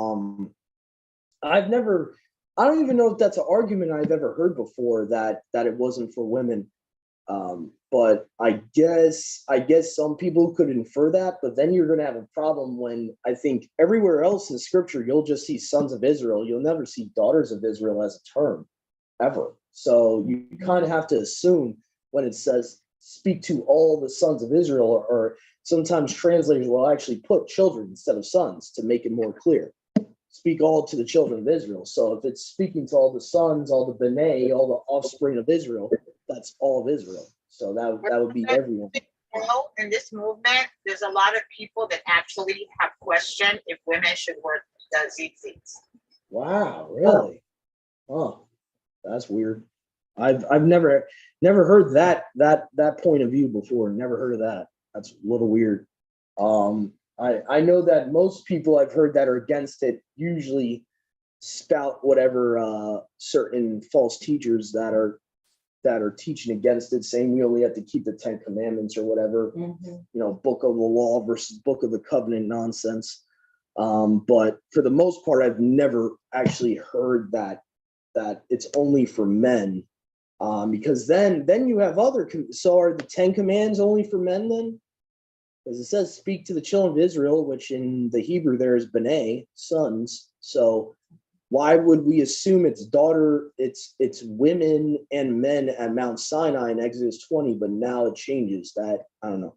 don't even know if that's an argument I've ever heard before, that it wasn't for women. But I guess some people could infer that, but then you're going to have a problem when I think everywhere else in scripture, you'll just see sons of Israel. You'll never see daughters of Israel as a term ever. So you kind of have to assume when it says speak to all the sons of Israel, or sometimes translators will actually put children instead of sons to make it more clear. Speak all to the children of Israel. So if it's speaking to all the sons, all the b'nai, all the offspring of Israel, that's all of Israel. So that would be everyone. In this movement, there's a lot of people that actually have questioned if women should wear the tzitzits. Wow, really? Oh, that's weird. I've never heard that point of view before. Never heard of that. That's a little weird. I know that most people I've heard that are against it usually spout whatever certain false teachers that are teaching against it, saying we only have to keep the 10 Commandments or whatever, book of the law versus book of the covenant nonsense. But for the most part, I've never actually heard that it's only for men. Because then you have so are the 10 commands only for men then? Because it says speak to the children of Israel, which in the Hebrew there is B'nai, sons. So why would we assume it's women and men at Mount Sinai in Exodus 20, but now it changes? That I don't know.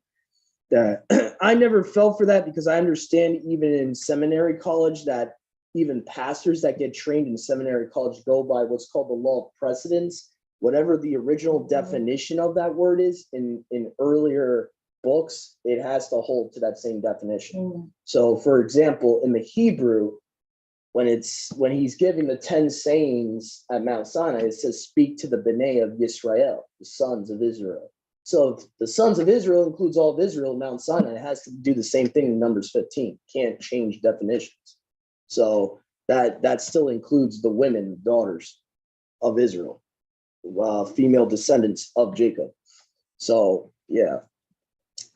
That I never fell for that, because I understand even in seminary college that even pastors that get trained in seminary college go by what's called the Law of Precedence. Whatever the original definition of that word is in earlier books, it has to hold to that same definition. So for example, in the Hebrew, when he's giving the 10 sayings at Mount Sinai, it says speak to the B'nai of Yisrael, the sons of Israel. So if the sons of Israel includes all of Israel in Mount Sinai, it has to do the same thing in Numbers 15. Can't change definitions. So that still includes the women, daughters of Israel, female descendants of Jacob. So yeah.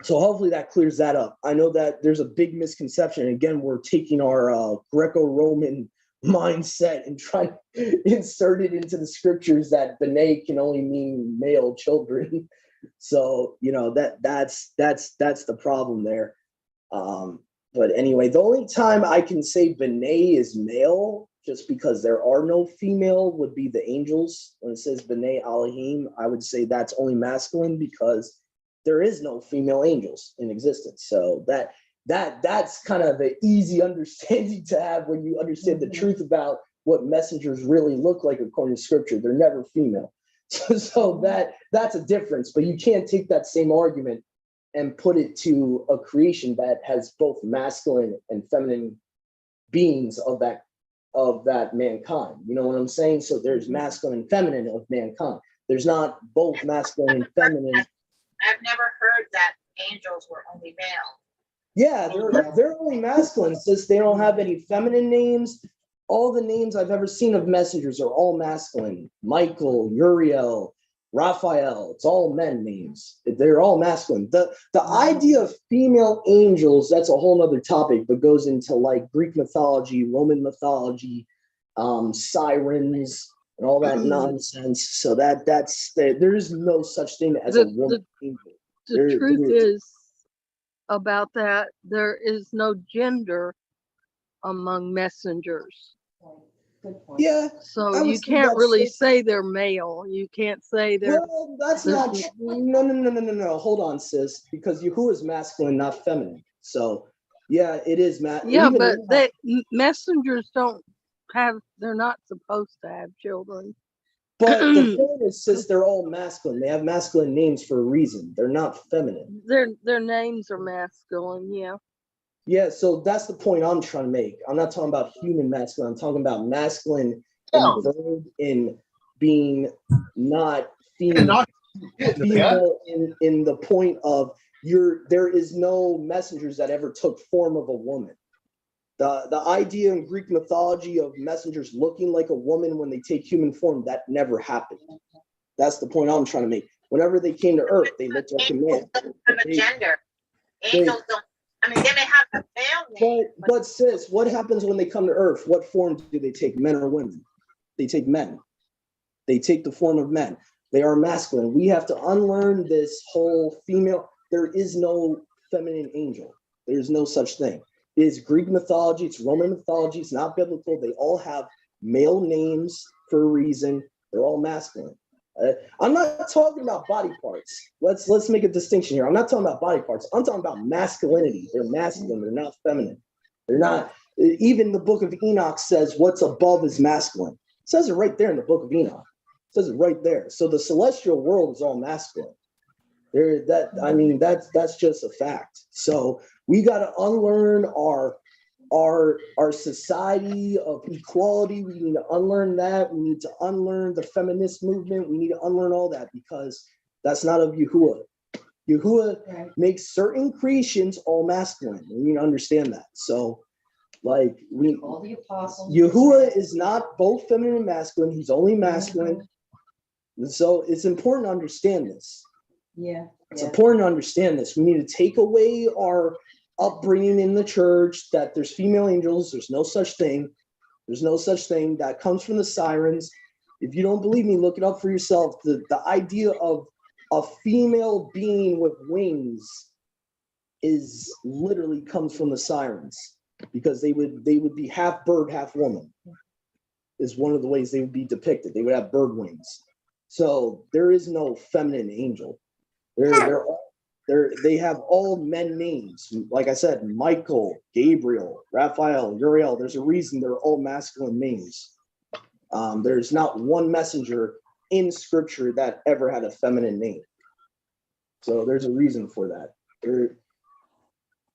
So hopefully that clears that up. I know that there's a big misconception. Again, we're taking our Greco-Roman mindset and trying to insert it into the scriptures that B'nai can only mean male children. So that's the problem there. But anyway, the only time I can say B'nai is male, just because there are no female, would be the angels. When it says B'nai Elohim, I would say that's only masculine, because there is no female angels in existence. So that's kind of an easy understanding to have when you understand the truth about what messengers really look like according to scripture. They're never female. So that's a difference. But you can't take that same argument and put it to a creation that has both masculine and feminine beings of that mankind. You know what I'm saying? So there's masculine and feminine of mankind. There's not both masculine and feminine. I've never heard that angels were only male. Yeah, they're only masculine, since they don't have any feminine names. All the names I've ever seen of messengers are all masculine. Michael, Uriel, Raphael, it's all men names. They're all masculine. The idea of female angels, that's a whole nother topic, but goes into like Greek mythology, Roman mythology, sirens, and all that nonsense. So there is no such thing as a woman angel. The truth is about that, there is no gender among messengers. Yeah. So you can't really say they're male. You can't say they're. Well, that's not true. No. Hold on, sis. Because Yahuwah is masculine, not feminine. So yeah, it is Yeah, but messengers don't have. They're not supposed to have children. But the point is, sis, they're all masculine. They have masculine names for a reason. They're not feminine. Their names are masculine. Yeah. Yeah, so that's the point I'm trying to make. I'm not talking about human masculine. I'm talking about masculine and in being not female in the point of there is no messengers that ever took form of a woman. The idea in Greek mythology of messengers looking like a woman when they take human form, that never happened. That's the point I'm trying to make. Whenever they came to Earth, they looked like a man. Gender. Angels don't. I mean, they may have a male name. But sis, what happens when they come to Earth? What form do they take, men or women? They take men. They take the form of men. They are masculine. We have to unlearn this whole female. There is no feminine angel. There's no such thing. It is Greek mythology. It's Roman mythology. It's not biblical. They all have male names for a reason. They're all masculine. I'm not talking about body parts. Let's make a distinction here. I'm not talking about body parts. I'm talking about masculinity. They're masculine. They're not feminine. They're not. Even the book of Enoch says what's above is masculine. It says it right there in the book of Enoch. It says it right there. So the celestial world is all masculine. That's just a fact. So we got to unlearn our our society of equality. We need to unlearn that. We need to unlearn the feminist movement. We need to unlearn all that because that's not of Yahuwah. Yahuwah makes certain creations all masculine. We need to understand that. So, like, All the apostles. Yahuwah is not both feminine and masculine. He's only masculine. So it's important to understand this. Yeah. It's important to understand this. We need to take away our upbringing in the church that there's female angels. There's no such thing. There's no such thing. That comes from the sirens. If you don't believe me, look it up for yourself. The idea of a female being with wings is literally comes from the sirens, because they would be half bird, half woman, is one of the ways they would be depicted. They would have bird wings. So there is no feminine angel. They have all men names. Like I said, Michael, Gabriel, Raphael, Uriel. There's a reason they're all masculine names. There's not one messenger in scripture that ever had a feminine name. So there's a reason for that.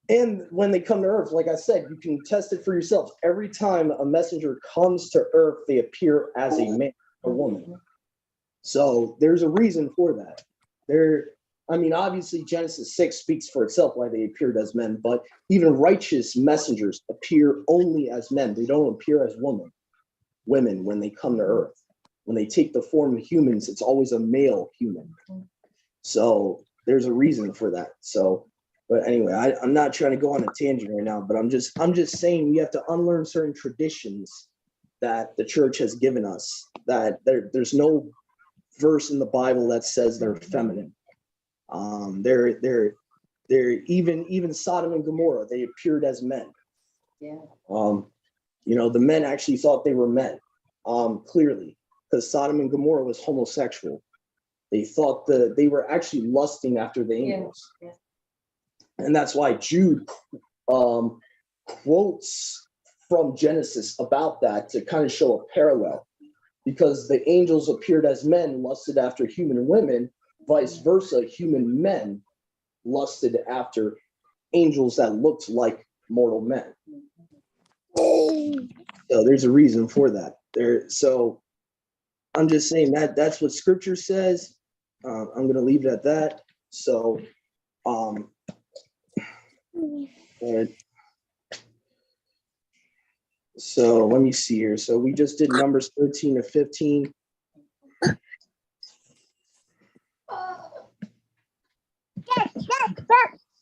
And when they come to earth, like I said, you can test it for yourself. Every time a messenger comes to earth, they appear as a man or woman. So there's a reason for that. Obviously Genesis 6 speaks for itself why they appeared as men, but even righteous messengers appear only as men. They don't appear as women when they come to earth. When they take the form of humans, it's always a male human. So there's a reason for that. So, but anyway, I'm not trying to go on a tangent right now, but I'm just saying we have to unlearn certain traditions that the church has given us, that there's no verse in the Bible that says they're feminine. They're even Sodom and Gomorrah, they appeared as men. Yeah. The men actually thought they were men, clearly, because Sodom and Gomorrah was homosexual. They thought they were actually lusting after the angels. Yeah. And that's why Jude quotes from Genesis about that to kind of show a parallel, because the angels appeared as men, lusted after human women, vice versa, human men lusted after angels that looked like mortal men. So there's a reason for that. So I'm just saying that's what scripture says. I'm going to leave it at that. So, so let me see here. So we just did Numbers 13 to 15.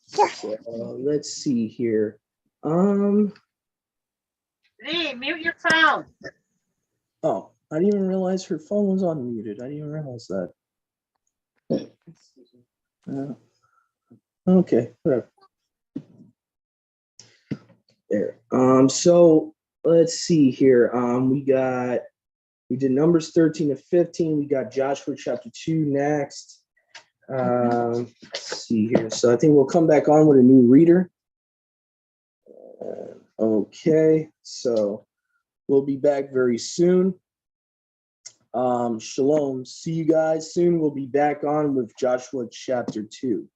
So, let's see here. Hey, mute your phone. Oh, I didn't even realize her phone was unmuted. I didn't even realize that. Okay, whatever. There. So let's see here. We did Numbers 13 to 15. We got Joshua chapter 2 next. Let's see here. So I think we'll come back on with a new reader. Okay, so we'll be back very soon. Shalom. See you guys soon. We'll be back on with Joshua chapter 2.